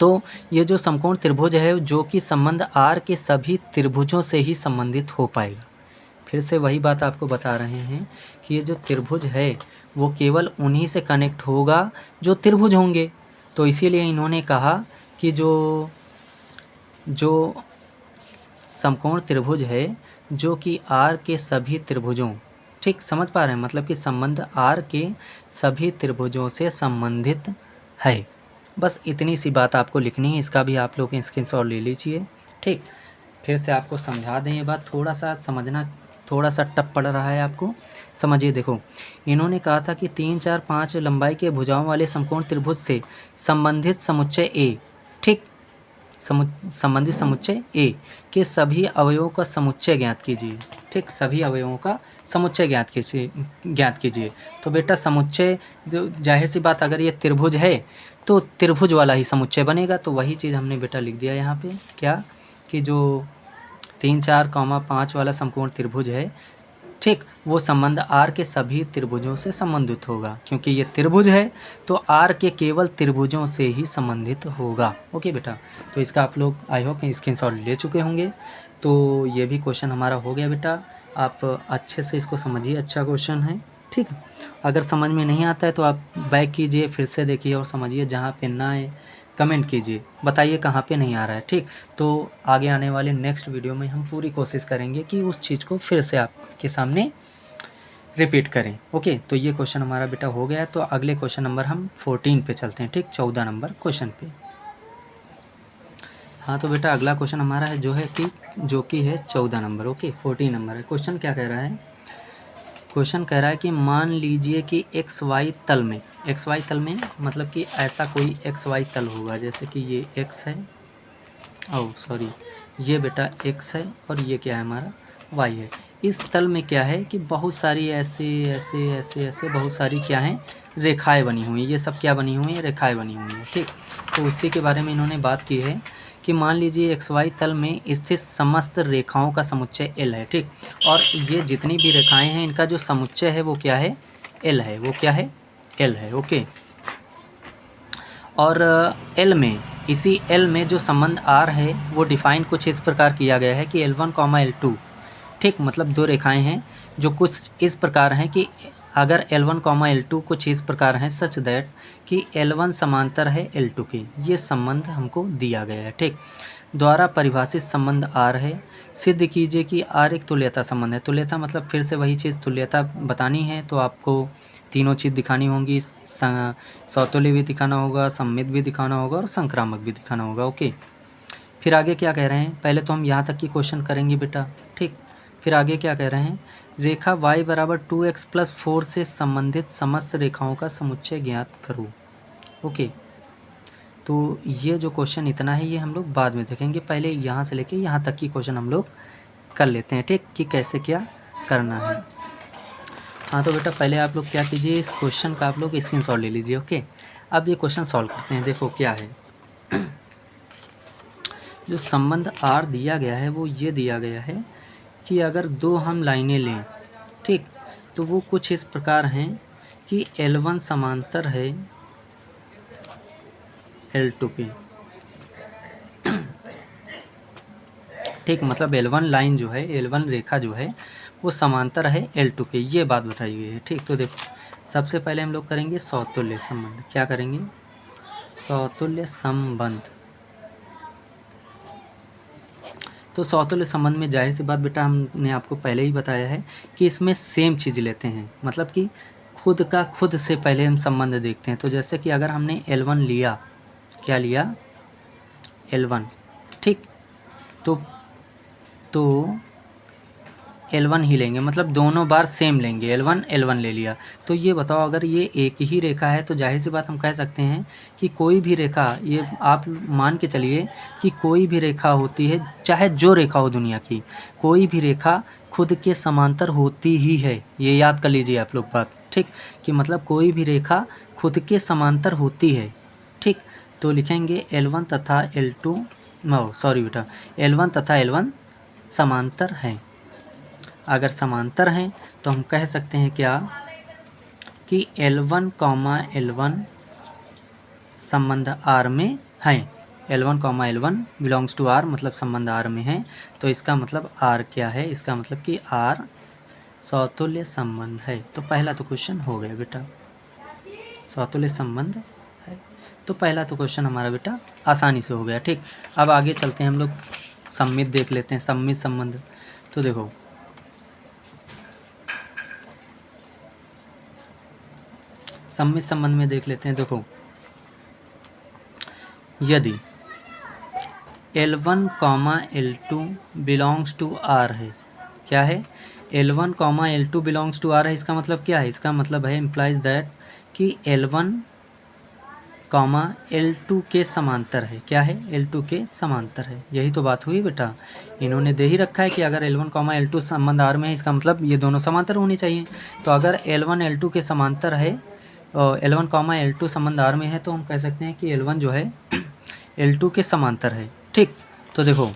तो ये जो समकोण त्रिभुज है जो कि संबंध आर के सभी त्रिभुजों से ही संबंधित हो पाएगा। फिर से वही बात आपको बता रहे हैं कि ये जो त्रिभुज है वो केवल उन्हीं से कनेक्ट होगा जो त्रिभुज होंगे। तो इसीलिए इन्होंने कहा कि जो समकोण त्रिभुज है जो कि आर के सभी त्रिभुजों, ठीक, समझ पा रहे हैं, मतलब कि संबंध आर के सभी त्रिभुजों से संबंधित है। बस इतनी सी बात आपको लिखनी है, इसका भी आप लोग स्क्रीनशॉट ले लीजिए, ठीक। फिर से आपको समझा दें, ये बात थोड़ा सा समझना थोड़ा सा टफ पड़ रहा है आपको, समझिए। देखो इन्होंने कहा था कि 3, 4, 5 लंबाई के भुजाओं वाले समकोण त्रिभुज से संबंधित समुच्चय ए, ठीक, संबंधित समुच्चय ए के सभी अवयवों का समुच्चय ज्ञात कीजिए, ठीक, सभी अवयवों का समुच्चय ज्ञात कीजिए। तो बेटा समुच्चय, जो जाहिर सी बात, अगर ये त्रिभुज है तो त्रिभुज वाला ही समुच्चय बनेगा। तो वही चीज़ हमने बेटा लिख दिया यहाँ पे, क्या, कि जो 3, 4, 5 वाला समकोण त्रिभुज है, ठीक, वो संबंध आर के सभी त्रिभुजों से संबंधित होगा, क्योंकि ये त्रिभुज है तो आर के केवल त्रिभुजों से ही संबंधित होगा। ओके बेटा, तो इसका आप लोग आई होप स्क्रीनशॉट ले चुके होंगे। तो ये भी क्वेश्चन हमारा हो गया बेटा, आप अच्छे से इसको समझिए, अच्छा क्वेश्चन है, ठीक। अगर समझ में नहीं आता है तो आप बैक कीजिए, फिर से देखिए और समझिए, जहाँ पे ना आए कमेंट कीजिए, बताइए कहाँ पे नहीं आ रहा है, ठीक। तो आगे आने वाले नेक्स्ट वीडियो में हम पूरी कोशिश करेंगे कि उस चीज़ को फिर से आपके सामने रिपीट करें। ओके, तो ये क्वेश्चन हमारा बेटा हो गया है। तो अगले क्वेश्चन नंबर हम 14 पे चलते हैं, ठीक, 14 नंबर क्वेश्चन पे। हाँ तो बेटा अगला क्वेश्चन हमारा है जो कि है 14 नंबर। ओके, 14 नंबर है। क्वेश्चन क्या कह रहा है, क्वेश्चन कह रहा है कि मान लीजिए कि एक्स वाई तल में मतलब कि ऐसा कोई एक्स वाई तल होगा, जैसे कि ये एक्स है, ओह सॉरी, ये बेटा एक्स है और ये क्या है हमारा वाई है। इस तल में क्या है कि बहुत सारी ऐसे बहुत सारी क्या हैं, रेखाएं बनी हुई हैं। ये सब क्या बनी हुई हैं, रेखाएं बनी हुई हैं, ठीक। तो उसी के बारे में इन्होंने बात की है कि मान लीजिए एक्स वाई तल में स्थित समस्त रेखाओं का समुच्चय एल है, ठीक। और ये जितनी भी रेखाएं हैं इनका जो समुच्चय है वो क्या है, एल है। वो क्या है, एल है। ओके, और एल में, इसी एल में जो संबंध आर है वो डिफाइन कुछ इस प्रकार किया गया है कि L1, L2, ठीक, मतलब दो रेखाएं हैं जो कुछ इस प्रकार हैं कि अगर L1, L2 कुछ इस प्रकार हैं सच दैट कि L1 समांतर है L2 के, ये संबंध हमको दिया गया है, ठीक। द्वारा परिभाषित संबंध आर है। सिद्ध कीजिए कि आर एक तुल्यता संबंध है। तुल्यता मतलब फिर से वही चीज़, तुल्यता बतानी है तो आपको तीनों चीज़ दिखानी होंगी, सौतुल्य भी दिखाना होगा, सममित भी दिखाना होगा और संक्रामक भी दिखाना होगा। ओके, फिर आगे क्या कह रहे हैं, पहले तो हम यहाँ तक की क्वेश्चन करेंगे बेटा, ठीक। फिर आगे क्या कह रहे हैं, रेखा y बराबर 2x + 4 से संबंधित समस्त रेखाओं का समुच्चय ज्ञात करो। ओके, तो ये जो क्वेश्चन इतना है ये हम लोग बाद में देखेंगे, पहले यहाँ से लेके यहाँ तक की क्वेश्चन हम लोग कर लेते हैं, ठीक, कि कैसे क्या करना है। हाँ तो बेटा पहले आप लोग क्या कीजिए, इस क्वेश्चन का आप लोग स्क्रीनशॉट ले लीजिए। ओके, अब ये क्वेश्चन सॉल्व करते हैं। देखो क्या है, जो संबंध R दिया गया है वो ये दिया गया है कि अगर दो हम लाइनें लें, ठीक, तो वो कुछ इस प्रकार हैं कि L1 समांतर है L2 के, ठीक, मतलब L1 लाइन जो है, L1 रेखा जो है वो समांतर है L2 के, ये बात बताई गई है, ठीक। तो देखो सबसे पहले हम लोग करेंगे सौतुल्य संबंध। क्या करेंगे, सौतुल्य संबंध। तो सौतुल्य संबंध में जाहिर सी बात बेटा हमने आपको पहले ही बताया है कि इसमें सेम चीज़ लेते हैं, मतलब कि खुद का खुद से पहले हम संबंध देखते हैं। तो जैसे कि अगर हमने L1 लिया, क्या लिया, L1, ठीक, तो L1 ही लेंगे, मतलब दोनों बार सेम लेंगे, L1 L1 ले लिया। तो ये बताओ अगर ये एक ही रेखा है तो जाहिर सी बात हम कह सकते हैं कि कोई भी रेखा, ये आप मान के चलिए कि कोई भी रेखा होती है, चाहे जो रेखा हो दुनिया की, कोई भी रेखा खुद के समांतर होती ही है, ये याद कर लीजिए आप लोग बात, ठीक, कि मतलब कोई भी रेखा खुद के समांतर होती है, ठीक। तो लिखेंगे L1 तथा L2, सॉरी बेटा, L1 तथा L1 समांतर हैं। अगर समांतर हैं तो हम कह सकते हैं क्या, कि L1, L1 संबंध R में हैं। L1, L1 belongs to R, मतलब संबंध R में है। तो इसका मतलब R क्या है, इसका मतलब कि R सौतुल्य संबंध है। तो पहला तो क्वेश्चन हो गया बेटा, सौतुल्य संबंध है। तो पहला तो क्वेश्चन हमारा बेटा आसानी से हो गया, ठीक। अब आगे चलते हैं, हम लोग सममित देख लेते हैं, सममित संबंध। तो देखो सममित संबंध में देख लेते हैं। देखो यदि L1, L2 belongs to R है, क्या है, L1, L2 belongs to R है, इसका मतलब क्या है, इसका मतलब है इम्प्लाइज दैट कि L1, L2 के समांतर है। क्या है, L2 के समांतर है, यही तो बात हुई बेटा। इन्होंने दे ही रखा है कि अगर L1, L2 संबंध R में है, इसका मतलब ये दोनों समांतर होने चाहिए। तो अगर L1 L2 के समांतर है, L1, L2 संबंध R में है, तो हम कह सकते हैं कि L1 जो है L2 के समांतर है, ठीक। तो देखो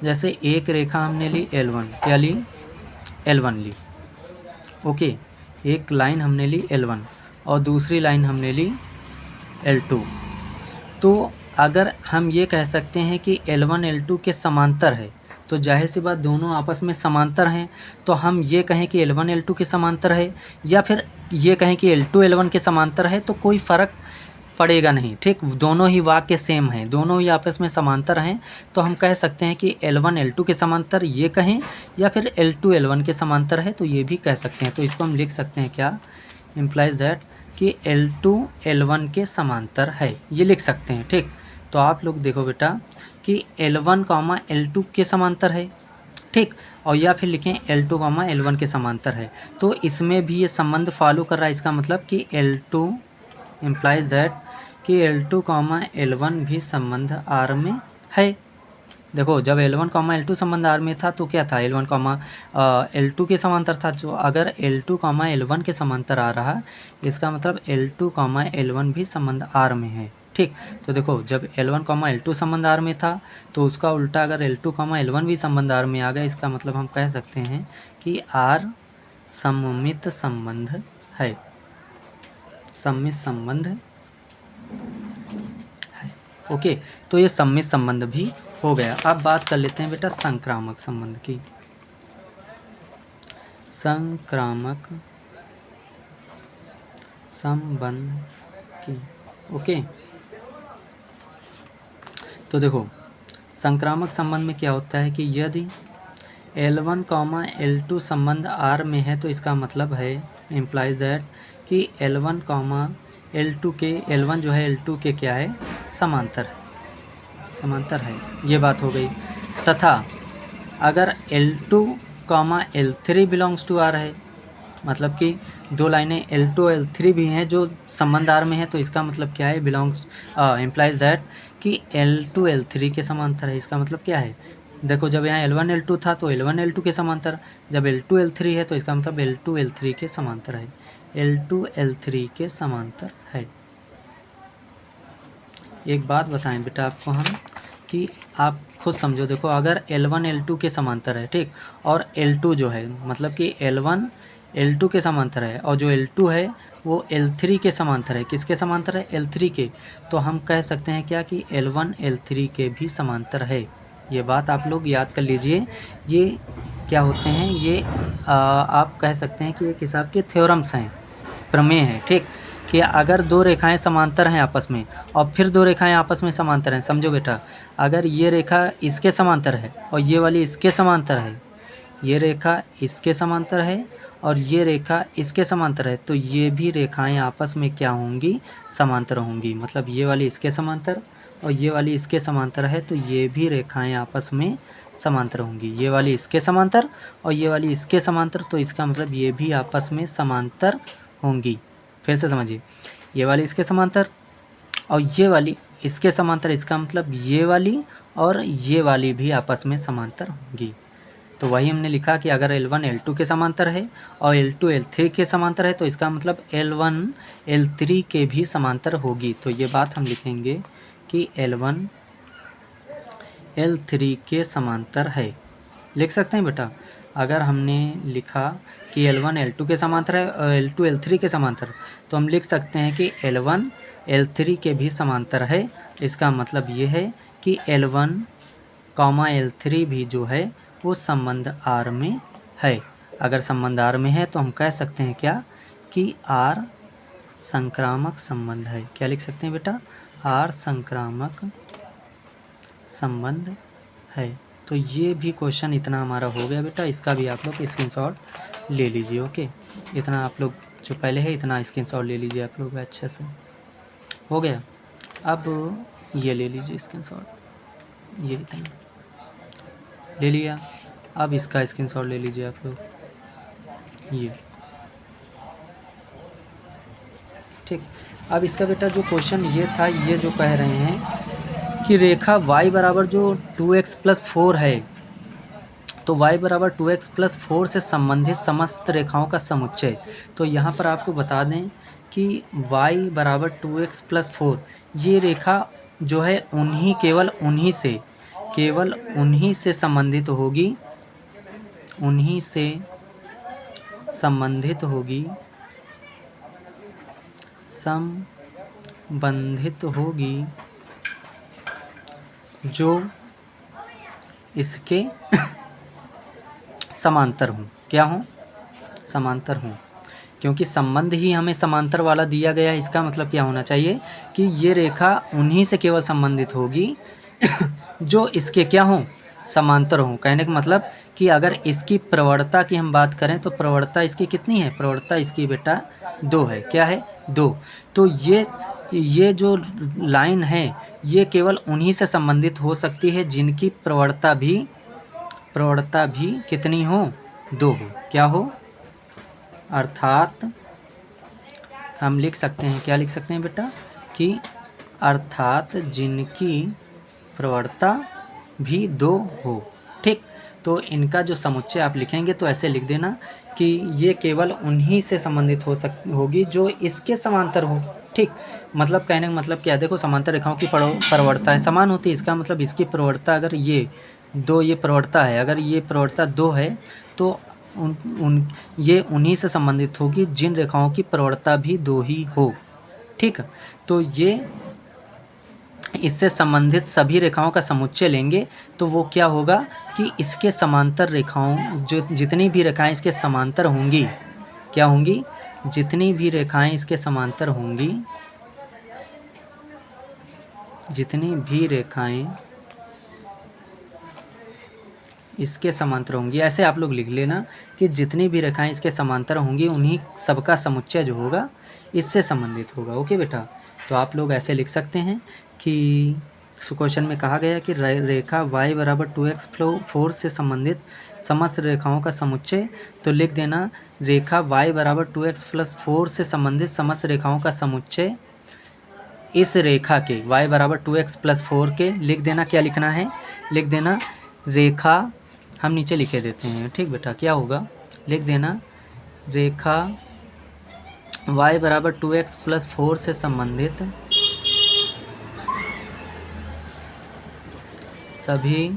जैसे एक रेखा हमने ली L1, क्या ली, L1 ली, ओके, एक लाइन हमने ली L1 और दूसरी लाइन हमने ली L2। तो अगर हम ये कह सकते हैं कि L1 L2 के समांतर है, तो जाहिर सी बात दोनों आपस में समांतर हैं। तो हम ये कहें कि L1 L2 के समांतर है, या फिर ये कहें कि L2 L1 के समांतर है, तो कोई फ़र्क पड़ेगा नहीं, ठीक। दोनों ही वाक्य सेम हैं, दोनों ही आपस में समांतर हैं। तो हम कह सकते हैं कि L1 L2 के समांतर ये कहें, या फिर L2 L1 के समांतर है, तो ये भी कह सकते हैं। तो इसको हम लिख सकते हैं क्या, इम्प्लाइज दैट कि L2 L1 के समांतर है, ये लिख सकते हैं, ठीक। तो आप लोग देखो बेटा कि L1, L2 के समांतर है, ठीक, और या फिर लिखें L2, L1 के समांतर है। तो इसमें भी ये संबंध फॉलो कर रहा है, इसका मतलब कि L2 इम्प्लाइज दैट कि L2, L1 भी संबंध R में है। देखो जब L1, L2 संबंध R में था तो क्या था, L1, L2 के समांतर था। जो अगर L2, L1 के समांतर आ रहा, इसका मतलब L2, L1 भी संबंध R में है, ठीक। तो देखो जब L1, L2 संबंध R में था, तो उसका उल्टा अगर L2, L1 भी संबंध R में आ गया, इसका मतलब हम कह सकते हैं कि R सममित संबंध है, सममित संबंध है। ओके, तो ये सममित संबंध भी हो गया। अब बात कर लेते हैं बेटा संक्रामक संबंध की, संक्रामक संबंध की। ओके, तो देखो संक्रामक संबंध में क्या होता है कि यदि L1, L2 संबंध R में है, तो इसका मतलब है इम्प्लाइज दैट कि L1, L2 के, L1 जो है L2 के क्या है, समांतर है, ये बात हो गई। तथा अगर L2, L3 belongs to R है, मतलब कि दो लाइनें L2 L3 भी हैं जो संबंध R में है, तो इसका मतलब क्या है, बिलोंग्स इम्प्लाइज दैट कि L2 L3 के समांतर है। इसका मतलब क्या है, देखो जब यहाँ L1 L2 था तो L1 L2 के समांतर, जब L2 L3 है तो इसका मतलब L2 L3 के समांतर है, L2 L3 के समांतर है। एक बात बताएं बेटा आपको हम कि आप खुद समझो, देखो अगर L1 L2 के समांतर है, ठीक, और L2 जो है मतलब कि L1 L2 के समांतर है, और जो L2 है वो L3 के समांतर है। किसके समांतर है, L3 के। तो हम कह सकते हैं क्या कि L1 L3 के भी समांतर है। ये बात आप लोग याद कर लीजिए। ये क्या होते हैं, ये आप कह सकते हैं कि एक हिसाब के थ्योरम्स हैं, प्रमेय हैं, ठीक, कि अगर दो रेखाएं समांतर हैं आपस में और फिर दो रेखाएं आपस में समांतर हैं, समझो बेटा, अगर ये रेखा इसके समांतर है और ये वाली इसके समांतर है, ये रेखा इसके समांतर है और ये रेखा इसके समांतर है, तो ये भी रेखाएं आपस में क्या होंगी, समांतर होंगी। मतलब ये वाली इसके समांतर और ये वाली इसके समांतर है, तो ये भी रेखाएं आपस में समांतर होंगी। ये वाली इसके समांतर और ये वाली इसके समांतर, तो इसका मतलब ये भी आपस में समांतर होंगी। फिर से समझिए, ये वाली इसके समांतर और ये वाली इसके समांतर, इसका मतलब ये वाली और ये वाली भी आपस में समांतर होंगी। तो वही हमने लिखा कि अगर L1 L2 के समांतर है और L2 L3 के समांतर है, तो इसका मतलब L1 L3 के भी समांतर होगी। तो ये बात हम लिखेंगे कि L1 L3 के समांतर है। लिख सकते हैं बेटा, अगर हमने लिखा कि L1 L2 के समांतर है और L2 L3 के समांतर, तो हम लिख सकते हैं कि L1 L3 के भी समांतर है। इसका मतलब ये है कि L1, L3 भी जो है वो संबंध R में है। अगर संबंध R में है तो हम कह सकते हैं क्या कि R संक्रामक संबंध है। क्या लिख सकते हैं बेटा, R संक्रामक संबंध है। तो ये भी क्वेश्चन इतना हमारा हो गया बेटा, इसका भी आप लोग स्क्रीनशॉट ले लीजिए। ओके, इतना आप लोग जो पहले है इतना स्क्रीनशॉट ले लीजिए आप लोग, अच्छे से हो गया। अब ये ले लीजिए स्क्रीनशॉट, ये इतना ले लिया। अब इसका स्क्रीनशॉट ले लीजिए आप लोग, ये ठीक। अब इसका बेटा जो क्वेश्चन ये था, ये जो कह रहे हैं कि रेखा y बराबर जो 2x+4 है, तो y बराबर 2x+4 से संबंधित समस्त रेखाओं का समुच्चय। तो यहाँ पर आपको बता दें कि y बराबर 2x+4 ये रेखा जो है केवल उन्हीं से संबंधित होगी, उन्हीं से संबंधित होगी, जो इसके समांतर हूँ। क्या हूँ, समांतर हूँ। क्योंकि संबंध ही हमें समांतर वाला दिया गया है, इसका मतलब क्या होना चाहिए कि ये रेखा उन्हीं से केवल संबंधित होगी जो इसके क्या हों, समांतर हों। कहने का मतलब कि अगर इसकी प्रवणता की हम बात करें तो प्रवणता इसकी कितनी है, प्रवणता इसकी बेटा 2 है। क्या है, 2। तो ये जो लाइन है ये केवल उन्हीं से संबंधित हो सकती है जिनकी प्रवणता भी कितनी हो, 2 हो। क्या हो, अर्थात हम लिख सकते हैं, क्या लिख सकते हैं बेटा, कि अर्थात जिनकी प्रवणता भी 2 हो। ठीक, तो इनका जो समुच्चय आप लिखेंगे तो ऐसे लिख देना कि ये केवल उन्हीं से संबंधित होगी जो इसके समांतर हो। ठीक, मतलब कहने का मतलब क्या है, देखो समांतर रेखाओं की प्रवणताएं समान होती है। इसका मतलब इसकी प्रवणता अगर ये 2, ये प्रवणता है, अगर ये प्रवणता 2 है तो ये उन्हीं से संबंधित होगी जिन रेखाओं की प्रवणता भी 2 ही हो। ठीक, तो ये इससे संबंधित सभी रेखाओं का समुच्चय लेंगे तो वो क्या होगा कि इसके समांतर रेखाओं, जो जितनी भी रेखाएं इसके समांतर होंगी, क्या होंगी, जितनी भी रेखाएं इसके समांतर होंगी, जितनी भी रेखाएं इसके समांतर होंगी, ऐसे आप लोग लिख लेना कि जितनी भी रेखाएं इसके समांतर होंगी उन्हीं सबका समुच्चय जो होगा इससे संबंधित होगा। ओके बेटा, तो आप लोग ऐसे लिख सकते हैं कि क्वेश्चन में कहा गया कि रेखा y बराबर 2x 4 से संबंधित समस्त रेखाओं का समुच्चय, तो लिख देना रेखा y बराबर 2x प्लस 4 से संबंधित समस्त रेखाओं का समुच्चय इस रेखा के y बराबर 2x प्लस 4 के, लिख देना क्या लिखना है, लिख देना रेखा, हम नीचे लिखे देते हैं, ठीक बेटा, क्या होगा, लिख देना रेखा y बराबर 2x प्लस 4 से संबंधित सभी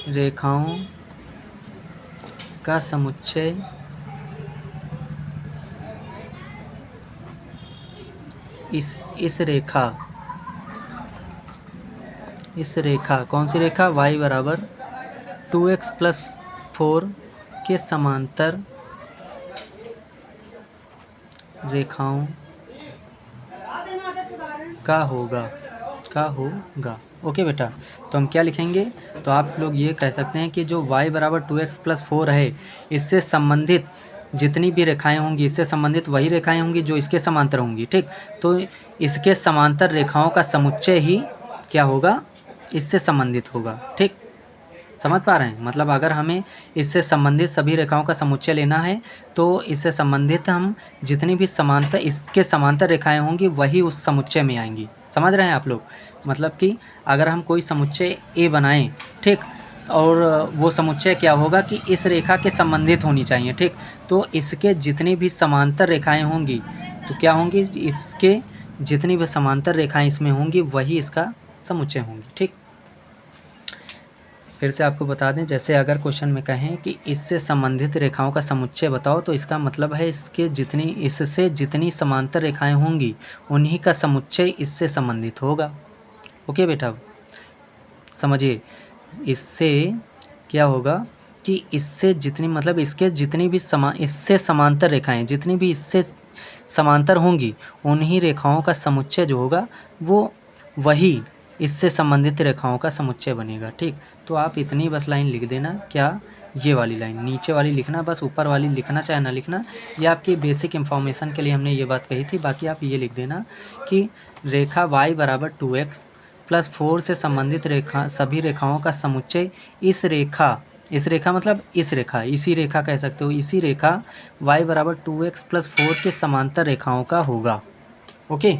रेखाओं का समुच्चय इस रेखा कौन सी रेखा, y बराबर 2x प्लस 4 के समांतर रेखाओं का होगा। ओके बेटा, तो हम क्या लिखेंगे, तो आप लोग ये कह सकते हैं कि जो y बराबर 2x प्लस 4 है, इससे संबंधित जितनी भी रेखाएं होंगी, इससे संबंधित वही रेखाएं होंगी जो इसके समांतर होंगी, ठीक। तो इसके समांतर रेखाओं का समुच्चय ही क्या होगा, इससे संबंधित होगा, ठीक। समझ पा रहे हैं, मतलब अगर हमें इससे संबंधित सभी रेखाओं का समुच्चय लेना है तो इससे संबंधित हम जितनी भी समांतर इसके समांतर रेखाएं होंगी वही उस समुच्चय में आएंगी। समझ रहे हैं आप लोग, मतलब कि अगर हम कोई समुच्चय ए बनाएं, ठीक, और वो समुच्चय क्या होगा कि इस रेखा के संबंधित होनी चाहिए, ठीक। तो इसके जितनी भी समांतर रेखाएं होंगी तो क्या होंगी, इसके जितनी भी समांतर रेखाएं इसमें होंगी वही इसका समुच्चय होंगी, ठीक। फिर से आपको बता दें, जैसे अगर क्वेश्चन में कहें कि इससे संबंधित रेखाओं का समुच्चय बताओ, तो इसका मतलब है इससे जितनी समांतर रेखाएं होंगी उन्हीं का समुच्चय इससे संबंधित होगा। ओके बेटा, समझिए, इससे क्या होगा कि इससे जितनी मतलब इसके जितनी भी इससे समांतर रेखाएं जितनी भी इससे समांतर होंगी उन्हीं रेखाओं का समुच्चय जो होगा वो वही इससे संबंधित रेखाओं का समुच्चय बनेगा, ठीक। तो आप इतनी बस लाइन लिख देना, क्या, ये वाली लाइन, नीचे वाली लिखना, बस ऊपर वाली लिखना चाहे ना लिखना, ये आपकी बेसिक इन्फॉर्मेशन के लिए हमने ये बात कही थी। बाकी आप ये लिख देना कि रेखा y बराबर 2x प्लस 4 से संबंधित सभी रेखाओं का समुच्चय इस रेखा मतलब इसी रेखा कह सकते हो, इसी रेखा y बराबर 2x प्लस 4 के समांतर रेखाओं का होगा। ओके,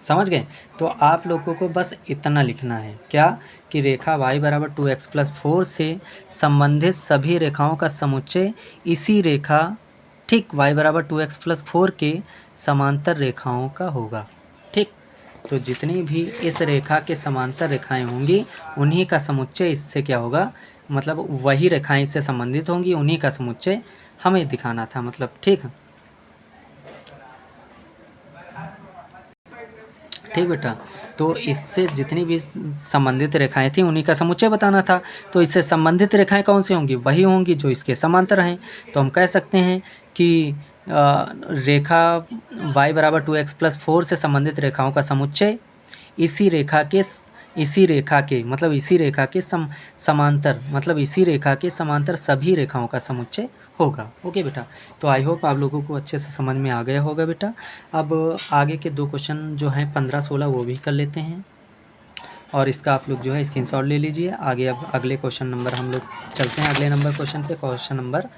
समझ गए। तो आप लोगों को बस इतना लिखना है, क्या, कि रेखा y बराबर 2x प्लस 4 से संबंधित सभी रेखाओं का समुच्चय इसी रेखा, ठीक, y बराबर 2x प्लस 4 के समांतर रेखाओं का होगा, ठीक। तो जितनी भी इस रेखा के समांतर रेखाएं होंगी उन्हीं का समुच्चय इससे क्या होगा, मतलब वही रेखाएं इससे संबंधित होंगी, उन्हीं का समुच्चय हमें दिखाना था, मतलब, ठीक। ठीक बेटा, तो इससे जितनी भी संबंधित रेखाएं थी उन्हीं का समुच्चय बताना था। तो इससे संबंधित रेखाएं कौन सी होंगी, वही होंगी जो इसके समांतर हैं। तो हम कह सकते हैं कि रेखा y बराबर 2x प्लस 4 से संबंधित रेखाओं का समुच्चय इसी रेखा के मतलब इसी रेखा के समांतर मतलब इसी रेखा के समांतर सभी रेखाओं का समुच्चय होगा। ओके बेटा, तो आई होप आप लोगों को अच्छे से समझ में आ गया होगा बेटा। अब आगे के 2 क्वेश्चन जो हैं 15-16 वो भी कर लेते हैं, और इसका आप लोग जो है स्क्रीनशॉट ले लीजिए। आगे अब अगले क्वेश्चन नंबर हम लोग चलते हैं, अगले नंबर क्वेश्चन पे, क्वेश्चन नंबर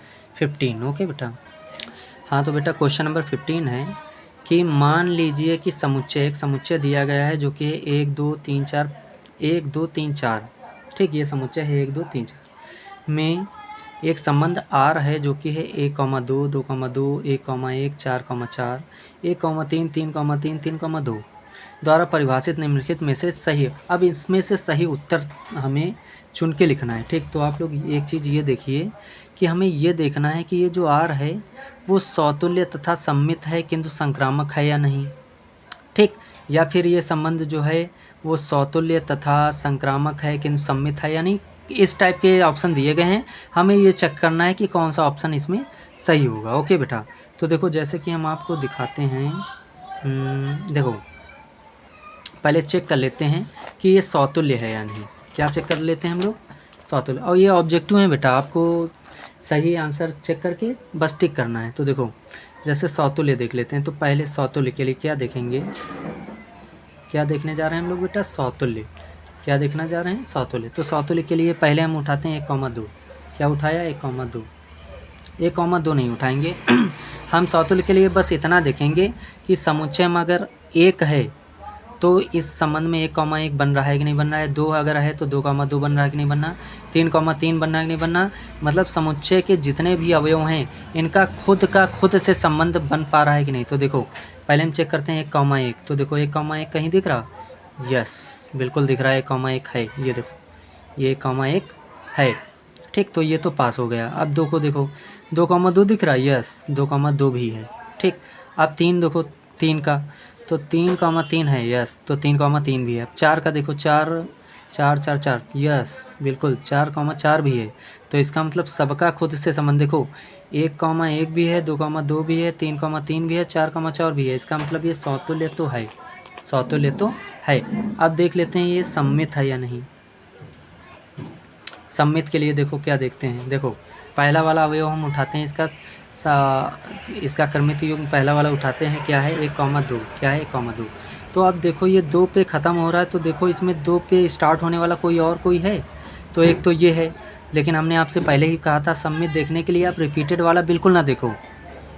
15। ओके बेटा, हाँ तो बेटा क्वेश्चन नंबर 15 है कि मान लीजिए कि एक समुच्चय दिया गया है जो कि 1 2 3 4, ठीक, ये समुच्चय है 1 2 3 4 में एक संबंध R है जो कि है 1,2 2,2 1,1 4,4 1,3 3,3 3,2 द्वारा परिभाषित निम्नलिखित में से सही। अब इसमें से सही उत्तर हमें चुन के लिखना है, ठीक। तो आप लोग एक चीज़ ये देखिए कि हमें ये देखना है कि ये जो R है वो सौतुल्य तथा सममित है किंतु संक्रामक है या नहीं, ठीक, या फिर ये संबंध जो है वो सौतुल्य तथा संक्रामक है किंतु सममित है या नहीं। इस टाइप के ऑप्शन दिए गए हैं, हमें ये चेक करना है कि कौन सा ऑप्शन इसमें सही होगा। ओके बेटा, तो देखो जैसे कि हम आपको दिखाते हैं, देखो पहले चेक कर लेते हैं कि ये सौतुल्य है या नहीं। क्या चेक कर लेते हैं हम लोग, सौतुल्य, और ये ऑब्जेक्टिव है बेटा, आपको सही आंसर चेक करके बस टिक करना है। तो देखो जैसे सौतुल्य देख लेते हैं, तो पहले सौतुल्य के लिए क्या देखेंगे, क्या देखने जा रहे हैं हम लोग बेटा? सौतुल्य। क्या देखना जा रहे हैं? सौतुल्य। तो सौतुल्य के लिए पहले हम उठाते हैं 1,2। क्या उठाया? 1,2। 1,2 नहीं उठाएंगे हम सौतुल्य के लिए बस इतना देखेंगे कि समुच्चय में अगर 1 है तो इस संबंध में 1,1 बन रहा है कि नहीं बन रहा है। 2 अगर है तो 2,2 बन रहा है कि नहीं बन रहा। 3,3 बन रहा है कि नहीं बन रहा। मतलब समुच्चय के जितने भी अवयव हैं इनका खुद का खुद से संबंध बन पा रहा है कि नहीं। तो देखो पहले हम चेक करते हैं 1,1। तो देखो 1,1 कहीं दिख रहा? यस, बिल्कुल दिख रहा है। 1,1 है, ये देखो ये 1,1 है। ठीक, तो ये तो पास हो गया। अब 2 को देखो, 2,2 दिख रहा है? यस, 2,2 भी है। ठीक, अब 3 देखो, 3 का तो 3,3 है। यस, तो 3,3 भी है। अब 4 का देखो, 4 4 4 4, यस बिल्कुल 4,4 भी है। तो इसका मतलब सबका खुद से संबंध देखो, 1,1 भी है, 2,2 भी है, 3,3 भी है, 4,4 भी है। इसका मतलब ये सौतुल्य तो है, सौतुल्य तो है। अब देख लेते हैं ये सममित है या नहीं। सममित के लिए देखो क्या देखते हैं। देखो पहला वाला अवयव हम उठाते हैं, इसका क्रमित युग्म पहला वाला उठाते हैं। क्या है? 1,2। क्या है? 1,2। तो अब देखो ये 2 पे ख़त्म हो रहा है, तो देखो इसमें 2 पे स्टार्ट होने वाला कोई है? तो एक तो ये है। लेकिन हमने आपसे पहले ही कहा था सममित देखने के लिए आप रिपीटेड वाला बिल्कुल ना देखो।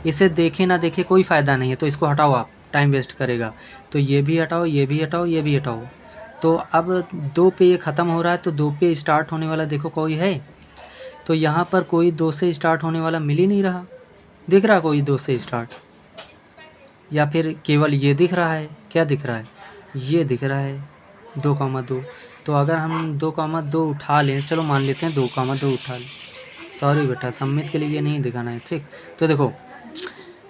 इसे देखे ना देखे कोई फ़ायदा नहीं है, तो इसको हटाओ, आप टाइम वेस्ट करेगा। तो ये भी हटाओ, ये भी हटाओ, ये भी हटाओ। तो अब 2 पे ये ख़त्म हो रहा है, तो 2 पे स्टार्ट होने वाला देखो कोई है? तो यहाँ पर कोई 2 से स्टार्ट होने वाला मिल ही नहीं रहा। दिख रहा कोई 2 से स्टार्ट? या फिर केवल ये दिख रहा है? क्या दिख रहा है? ये दिख रहा है 2,2। तो अगर हम 2,2 उठा लें, चलो मान लेते हैं 2,2 उठा लें। सॉरी बेटा, सममित के लिए ये नहीं दिखाना है। ठीक, तो देखो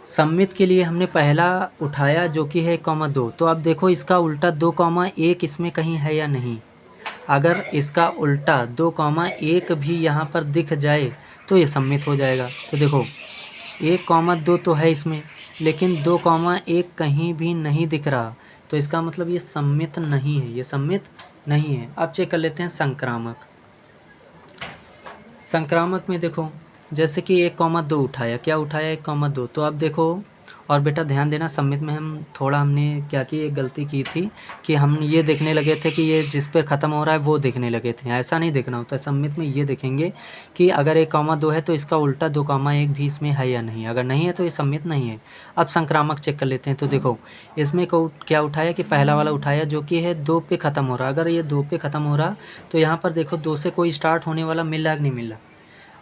सममित के लिए हमने पहला उठाया जो कि है 1,2। तो अब देखो इसका उल्टा 2,1 इसमें कहीं है या नहीं। अगर इसका उल्टा 2,1 भी यहाँ पर दिख जाए तो ये सममित हो जाएगा। तो देखो 1,2 तो है इसमें, लेकिन 2,1 कहीं भी नहीं दिख रहा। तो इसका मतलब ये सममित नहीं है, ये सममित नहीं है। अब चेक कर लेते हैं संक्रामक। संक्रामक में देखो जैसे कि 1,2 उठाया। क्या उठाया? 1,2। तो अब देखो, और बेटा ध्यान देना सममित में हमने क्या की, एक गलती की थी कि हम ये देखने लगे थे कि ये जिस पे ख़त्म हो रहा है वो देखने लगे थे। ऐसा नहीं देखना होता है। सममित में ये देखेंगे कि अगर 1,2 है तो इसका उल्टा 2,1 भी इसमें है या नहीं। अगर नहीं है तो ये सममित नहीं है। अब संक्रामक चेक कर लेते हैं। तो देखो इसमें को क्या उठाया कि पहला वाला उठाया जो कि है 2 पे ख़त्म हो रहा। अगर ये 2 पे ख़त्म हो रहा तो यहाँ पर देखो 2 से कोई स्टार्ट होने वाला मिल रहा कि नहीं मिल रहा।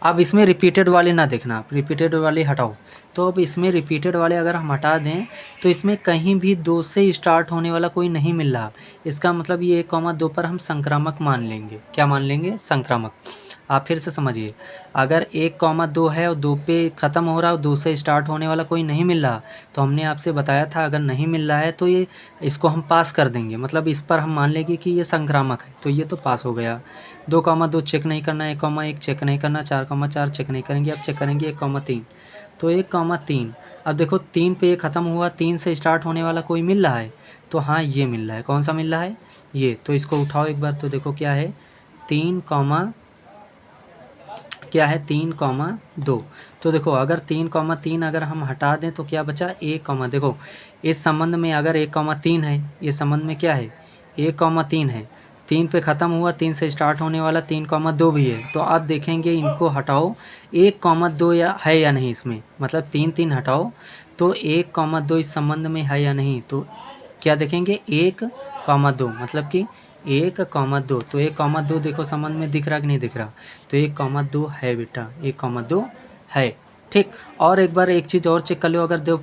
अब इसमें रिपीटेड वाले ना देखना, आप रिपीटेड वाले हटाओ। तो अब इसमें रिपीटेड वाले अगर हम हटा दें तो इसमें कहीं भी 2 से स्टार्ट होने वाला कोई नहीं मिल रहा। इसका मतलब ये 1,2 पर हम संक्रामक मान लेंगे। क्या मान लेंगे? संक्रामक। आप फिर से समझिए, अगर 1,2 है और 2 पे ख़त्म हो रहा है और 2 से स्टार्ट होने वाला कोई नहीं मिल रहा, तो हमने आपसे बताया था अगर नहीं मिल रहा है तो ये इसको हम पास कर देंगे। मतलब इस पर हम मान लेंगे कि ये संक्रामक है, तो ये तो पास हो गया। 2,2 चेक नहीं करना, 1,1 चेक नहीं करना, 4,4 चेक नहीं करेंगे। अब चेक करेंगे 1,3। तो 1,3। अब देखो 3 पे ये ख़त्म हुआ, 3 से स्टार्ट होने वाला कोई मिल रहा है? तो हाँ ये मिल रहा है। कौन सा मिल रहा है? ये। तो इसको उठाओ एक बार। तो देखो क्या है, 3,2। तो देखो अगर 3,3 अगर हम हटा दें तो क्या बचा? 1, देखो इस संबंध में अगर 1,3 है, इस संबंध में क्या है? 1,3 है। 3 पे ख़त्म हुआ, 3 से स्टार्ट होने वाला 3,2 भी है। तो आप देखेंगे इनको हटाओ, 1,2 या है या नहीं इसमें। मतलब 3 हटाओ तो 1,2 इस संबंध में है या नहीं। तो क्या देखेंगे? 1,2 मतलब कि 1,2। तो 1,2 देखो संबंध में दिख रहा कि नहीं दिख रहा? तो 1,2 है बेटा, 1,2 है। ठीक, और एक बार एक चीज़ और चेक कर लो। अगर 3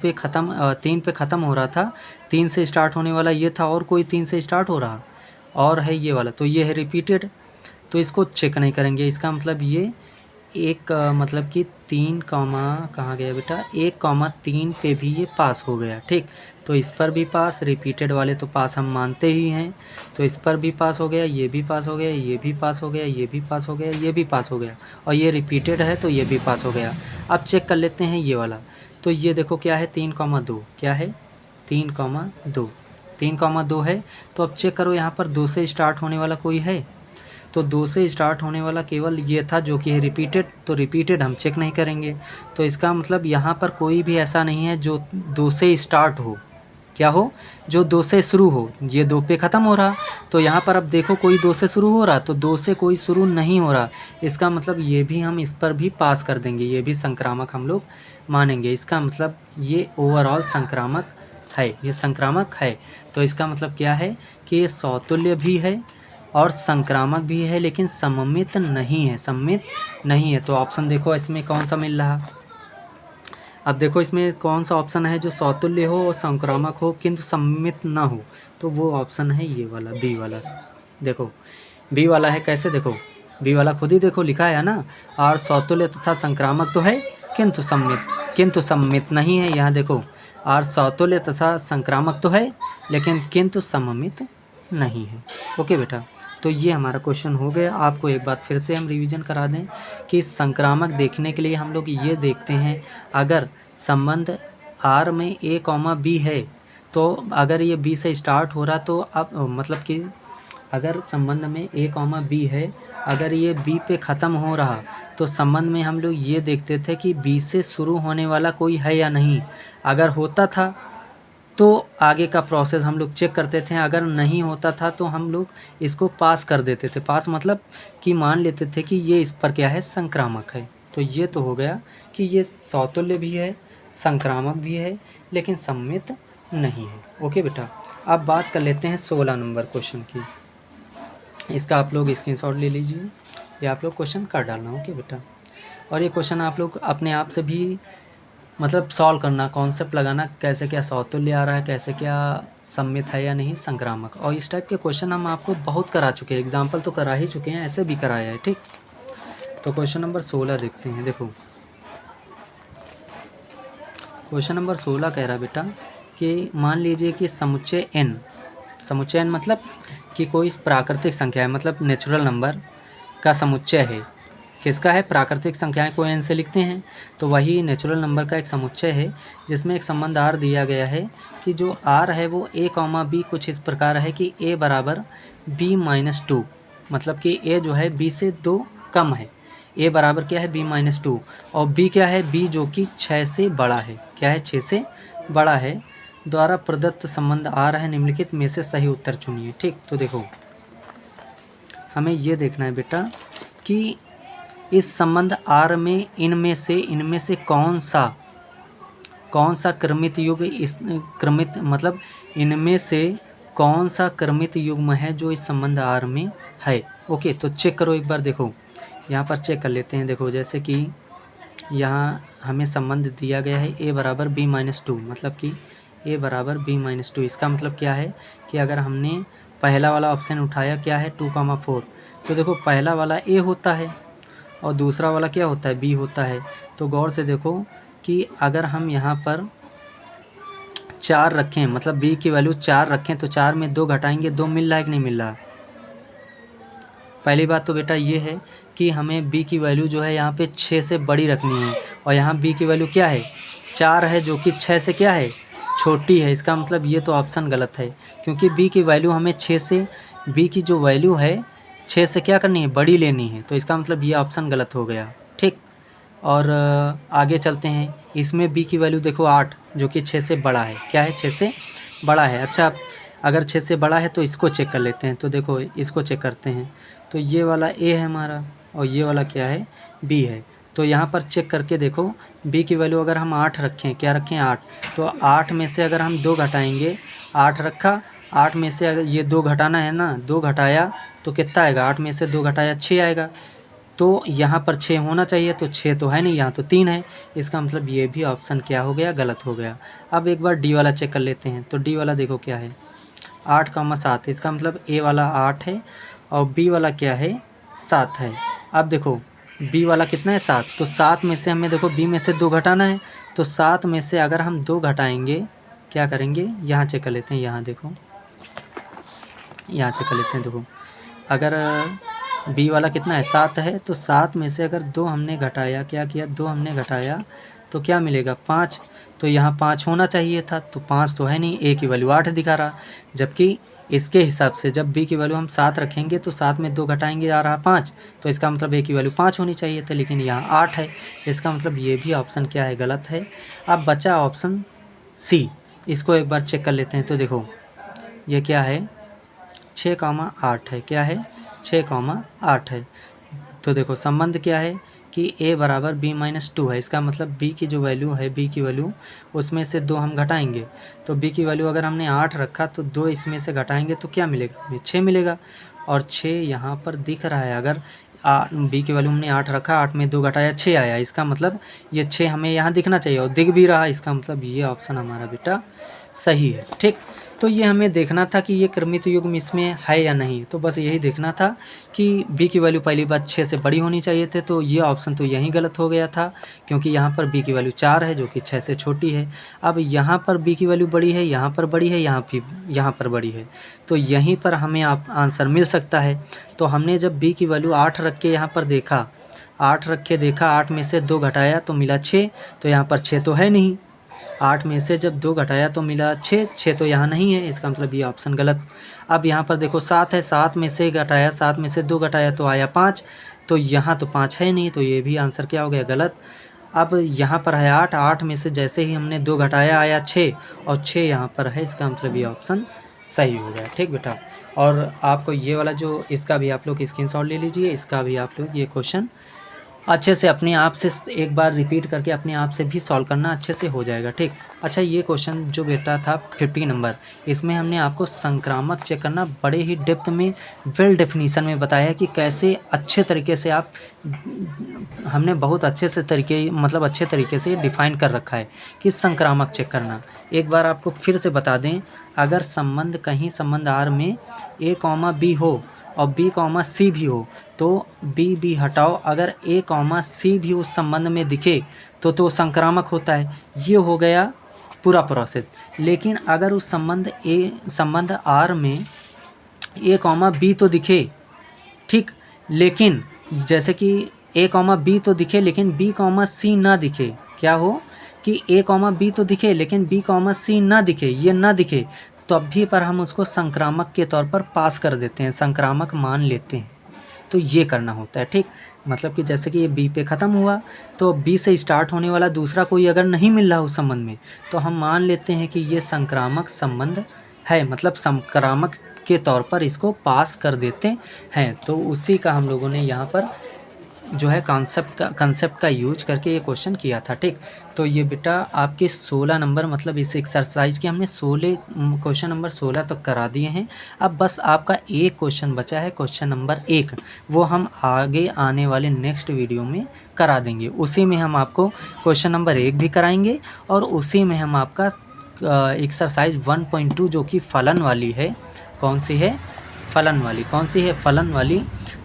पे ख़त्म हो रहा था, 3 से स्टार्ट होने वाला ये था, और कोई 3 से स्टार्ट हो रहा और है ये वाला, तो ये है रिपीटेड। तो इसको चेक नहीं करेंगे। इसका मतलब ये मतलब कि 3 कहाँ गया बेटा? 1,3 पे भी ये पास हो गया। ठीक, तो इस पर भी पास, रिपीटेड वाले तो पास हम मानते ही हैं। तो इस पर भी पास हो गया, ये भी पास हो गया, ये भी पास हो गया, ये भी पास हो गया, ये भी पास हो गया, और ये रिपीटेड है तो ये भी पास हो गया। अब चेक कर लेते हैं ये वाला। तो ये देखो क्या है? 3,2। क्या है? 3,2। 3,2 है। तो अब चेक करो यहाँ पर 2 से स्टार्ट होने वाला कोई है? तो 2 से स्टार्ट होने वाला केवल ये था जो कि है रिपीटेड। तो रिपीटेड हम चेक नहीं करेंगे। तो इसका मतलब यहाँ पर कोई भी ऐसा नहीं है जो 2 से स्टार्ट हो। क्या हो, जो 2 से शुरू हो। ये 2 पे ख़त्म हो रहा, तो यहाँ पर अब देखो कोई 2 से शुरू हो रहा, तो 2 से कोई शुरू नहीं हो रहा। इसका मतलब ये भी हम इस पर भी पास कर देंगे, ये भी संक्रामक हम लोग मानेंगे। इसका मतलब ये ओवरऑल संक्रामक है, ये संक्रामक है। तो इसका मतलब क्या है कि ये सौतुल्य भी है और संक्रामक भी है, लेकिन सममित नहीं है, सममित नहीं है। तो ऑप्शन देखो इसमें कौन सा मिल रहा। अब देखो इसमें कौन सा ऑप्शन है जो सौतुल्य हो और संक्रामक हो किंतु सममित ना हो, तो वो ऑप्शन है ये वाला, बी वाला। देखो बी वाला है, कैसे देखो, बी वाला खुद ही देखो लिखा है ना, और सौतुल्य तथा संक्रामक तो है किंतु सम्मित नहीं है। यहाँ देखो, और सौतुल्य तथा संक्रामक तो है लेकिन किंतु सममित नहीं है। ओके बेटा, तो ये हमारा क्वेश्चन हो गया। आपको एक बात फिर से हम रिवीजन करा दें कि संक्रामक देखने के लिए हम लोग ये देखते हैं, अगर संबंध आर में ए कॉमा बी है, तो अगर ये बी से स्टार्ट हो रहा तो अब मतलब कि अगर संबंध में ए कॉमा बी है, अगर ये बी पे ख़त्म हो रहा तो संबंध में हम लोग ये देखते थे कि बी से शुरू होने वाला कोई है या नहीं। अगर होता था तो आगे का प्रोसेस हम लोग चेक करते थे, अगर नहीं होता था तो हम लोग इसको पास कर देते थे। पास मतलब कि मान लेते थे कि ये इस पर क्या है, संक्रामक है। तो ये तो हो गया कि ये सौतुल्य भी है, संक्रामक भी है, लेकिन सम्मित नहीं है। ओके बेटा, अब बात कर लेते हैं 16 नंबर क्वेश्चन की। इसका आप लोग स्क्रीनशॉट ले लीजिए, या आप लोग क्वेश्चन कर डालना। ओके बेटा, और ये क्वेश्चन आप लोग अपने आप से भी मतलब सॉल्व करना, कॉन्सेप्ट लगाना, कैसे क्या सौतुल्य आ रहा है, कैसे क्या सम्मित है या नहीं संक्रामक। और इस टाइप के क्वेश्चन हम आपको बहुत करा चुके हैं, एग्जाम्पल तो करा ही चुके हैं, ऐसे भी कराया है। ठीक, तो क्वेश्चन नंबर 16 देखते हैं। देखो क्वेश्चन नंबर 16 कह रहा है बेटा कि मान लीजिए कि समुच्चय n मतलब कि कोई प्राकृतिक संख्या है, मतलब नेचुरल नंबर का समुच्चय है। किसका है, प्राकृतिक संख्याएं को n से लिखते हैं, तो वही नेचुरल नंबर का एक समुच्चय है जिसमें एक संबंध r दिया गया है कि जो r है वो a कॉमा b कुछ इस प्रकार है कि a बराबर b-2, मतलब कि a जो है b से 2 कम है। a बराबर क्या है, b-2, और b क्या है, b जो कि 6 से बड़ा है। क्या है, 6 से बड़ा है। द्वारा प्रदत्त संबंध r है, निम्नलिखित में से सही उत्तर चुनिए। ठीक, तो देखो हमें ये देखना है बेटा कि इस संबंध R में इनमें से कौन सा क्रमित युग्म, इस क्रमित मतलब इनमें से कौन सा क्रमित युग्म है जो इस संबंध R में है। ओके, तो चेक करो एक बार। देखो यहाँ पर चेक कर लेते हैं। देखो जैसे कि यहाँ हमें संबंध दिया गया है a बराबर b-2, मतलब कि a बराबर b-2। इसका मतलब क्या है कि अगर हमने पहला वाला ऑप्शन उठाया, क्या है 2,4, तो देखो पहला वाला a होता है और दूसरा वाला क्या होता है, b होता है। तो गौर से देखो कि अगर हम यहाँ पर 4 रखें, मतलब b की वैल्यू 4 रखें, तो 4 में 2 घटाएंगे, 2 मिल रहा है कि नहीं मिल रहा। पहली बात तो बेटा ये है कि हमें b की वैल्यू जो है यहाँ पे 6 से बड़ी रखनी है, और यहाँ b की वैल्यू क्या है, 4 है, जो कि 6 से क्या है, छोटी है। इसका मतलब ये तो ऑप्शन गलत है, क्योंकि b की वैल्यू हमें 6 से, b की जो वैल्यू है 6 से क्या करनी है, बड़ी लेनी है। तो इसका मतलब ये ऑप्शन गलत हो गया। ठीक, और आगे चलते हैं। इसमें b की वैल्यू देखो 8, जो कि 6 से बड़ा है। क्या है, 6 से बड़ा है। अच्छा, अगर 6 से बड़ा है तो इसको चेक कर लेते हैं। तो देखो इसको चेक करते हैं, तो ये वाला a है हमारा, और ये वाला क्या है, b है। तो यहाँ पर चेक करके देखो, b की वैल्यू अगर हम 8 रखें, क्या रखें, 8, तो 8 में से अगर हम 2 घटाएंगे, 8 रखा, 8 में से अगर ये 2 घटाना है ना, 2 घटाया तो कितना आएगा, 8 में से 2 घटाया 6 आएगा। तो यहाँ पर 6 होना चाहिए, तो 6 तो है नहीं, यहाँ तो 3 है। इसका मतलब ये भी ऑप्शन क्या हो गया, गलत हो गया। अब एक बार डी वाला चेक कर लेते हैं। तो डी वाला देखो क्या है, 8,7। इसका मतलब ए वाला 8 है और बी वाला क्या है, 7 है। अब देखो बी वाला कितना है, 7, तो 7 में से हमें देखो बी में से 2 घटाना है, तो 7 में से अगर हम 2 घटाएंगे, क्या करेंगे, यहाँ चेक कर लेते हैं। यहाँ देखो, यहाँ चेक कर लेते हैं। देखो अगर बी वाला कितना है, 7 है, तो 7 में से अगर 2 हमने घटाया, क्या किया, 2 हमने घटाया तो क्या मिलेगा, 5। तो यहाँ 5 होना चाहिए था, तो 5 तो है नहीं, ए की वैल्यू 8 दिखा रहा। जबकि इसके हिसाब से जब बी की वैल्यू हम 7 रखेंगे तो 7 में 2 घटाएंगे, आ रहा 5, तो इसका मतलब ए की वैल्यू 5 होनी चाहिए था, लेकिन यहाँ 8 है। इसका मतलब ये भी ऑप्शन क्या है, गलत है। अब बचा ऑप्शन सी। इसको एक बार चेक कर लेते हैं। तो देखो ये क्या है, 6,8 है, क्या है 6,8 है। तो देखो संबंध क्या है कि a बराबर b-2 है। इसका मतलब b की जो वैल्यू है, b की वैल्यू उसमें से 2 हम घटाएंगे। तो b की वैल्यू अगर हमने 8 रखा तो 2 इसमें से घटाएंगे तो क्या मिलेगा, हमें 6 मिलेगा। और 6 यहाँ पर दिख रहा है। अगर b की वैल्यू हमने 8 रखा, 8 में 2 घटाया 6 आया। इसका मतलब ये 6 हमें यहाँ दिखना चाहिए और दिख भी रहा। इसका मतलब ये ऑप्शन हमारा बेटा सही है। ठीक, तो ये हमें देखना था कि ये क्रमित युग्म इसमें है या नहीं। तो बस यही देखना था कि b की वैल्यू पहली बात 6 से बड़ी होनी चाहिए थे। तो ये ऑप्शन तो यहीं गलत हो गया था, क्योंकि यहाँ पर b की वैल्यू 4 है जो कि 6 से छोटी है। अब यहाँ पर b की वैल्यू बड़ी है, यहाँ पर बड़ी है, यहाँ पर बड़ी है। तो यहीं पर हमें आप आंसर मिल सकता है। तो हमने जब b की वैल्यू 8 रख के यहाँ पर देखा, 8 रख के देखा, 8 में से 2 घटाया तो मिला 6। तो यहाँ पर 6 तो है नहीं। 8 में से जब 2 घटाया तो मिला 6, 6 तो यहाँ नहीं है। इसका मतलब ये ऑप्शन गलत। अब यहाँ पर देखो 7 है, 7 में से घटाया, 7 में से 2 घटाया तो आया 5। तो यहाँ तो 5 है नहीं, तो ये भी आंसर क्या हो गया, गलत। अब यहाँ पर है 8, 8 में से जैसे ही हमने 2 घटाया आया 6, और 6 यहाँ पर है। इसका मतलब ये ऑप्शन सही हो गया। ठीक बेटा, और आपको ये वाला जो इसका भी आप लोग स्क्रीनशॉट ले लीजिए। इसका भी आप लोग ये क्वेश्चन अच्छे से अपने आप से एक बार रिपीट करके अपने आप से भी सॉल्व करना, अच्छे से हो जाएगा। ठीक, अच्छा ये क्वेश्चन जो बेटा था 50 नंबर, इसमें हमने आपको संक्रामक चेक करना बड़े ही डेप्थ में वेल डेफिनीशन में बताया है कि कैसे अच्छे तरीके से आप, हमने बहुत अच्छे से अच्छे तरीके से डिफ़ाइन कर रखा है कि संक्रामक चेक करना। एक बार आपको फिर से बता दें, अगर संबंध कहीं संबंध आर में a, b हो और b, c भी हो तो b हटाओ, अगर a, c भी उस संबंध में दिखे तो संक्रामक होता है। ये हो गया पूरा प्रोसेस। लेकिन अगर उस संबंध R में a, b तो दिखे, ठीक, लेकिन जैसे कि a, b तो दिखे लेकिन b, c ना दिखे, क्या हो कि a, b तो दिखे लेकिन b, c ना दिखे, ये ना दिखे, तब भी पर हम उसको संक्रामक के तौर पर पास कर देते हैं, संक्रामक मान लेते हैं। तो ये करना होता है। ठीक, मतलब कि जैसे कि ये बी पे ख़त्म हुआ तो बी से स्टार्ट होने वाला दूसरा कोई अगर नहीं मिल रहा उस संबंध में, तो हम मान लेते हैं कि ये संक्रामक संबंध है, मतलब संक्रामक के तौर पर इसको पास कर देते हैं। तो उसी का हम लोगों ने यहाँ पर जो है कंसेप्ट का यूज करके ये क्वेश्चन किया था। ठीक, तो ये बेटा आपके 16 नंबर, मतलब इस एक्सरसाइज के हमने 16 क्वेश्चन नंबर 16 तक करा दिए हैं। अब बस आपका एक क्वेश्चन बचा है, क्वेश्चन नंबर 1, वो हम आगे आने वाले नेक्स्ट वीडियो में करा देंगे। उसी में हम आपको क्वेश्चन नंबर 1 भी कराएंगे और उसी में हम आपका एक्सरसाइज 1.2 जो कि फलन वाली है, कौन सी है, फलन वाली, कौन सी है, फलन वाली।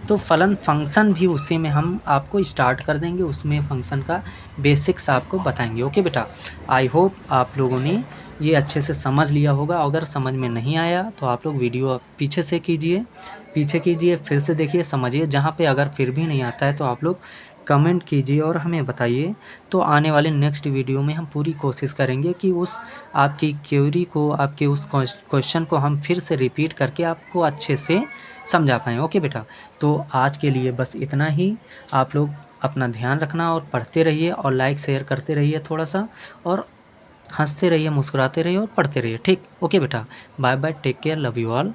तो फलन फंक्शन भी उसी में हम आपको स्टार्ट कर देंगे, उसमें फंक्शन का बेसिक्स आपको बताएंगे। ओके बेटा, आई होप आप लोगों ने ये अच्छे से समझ लिया होगा। अगर समझ में नहीं आया तो आप लोग वीडियो पीछे से कीजिए, फिर से देखिए, समझिए। जहाँ पे अगर फिर भी नहीं आता है तो आप लोग कमेंट कीजिए और हमें बताइए। तो आने वाले नेक्स्ट वीडियो में हम पूरी कोशिश करेंगे कि उस आपकी क्वेरी को, आपके उस क्वेश्चन को हम फिर से रिपीट करके आपको अच्छे से समझा पाएँ। ओके बेटा, तो आज के लिए बस इतना ही। आप लोग अपना ध्यान रखना और पढ़ते रहिए और लाइक शेयर करते रहिए थोड़ा सा, और हंसते रहिए, मुस्कुराते रहिए और पढ़ते रहिए। ठीक, ओके बेटा, bye bye, take care, love you all.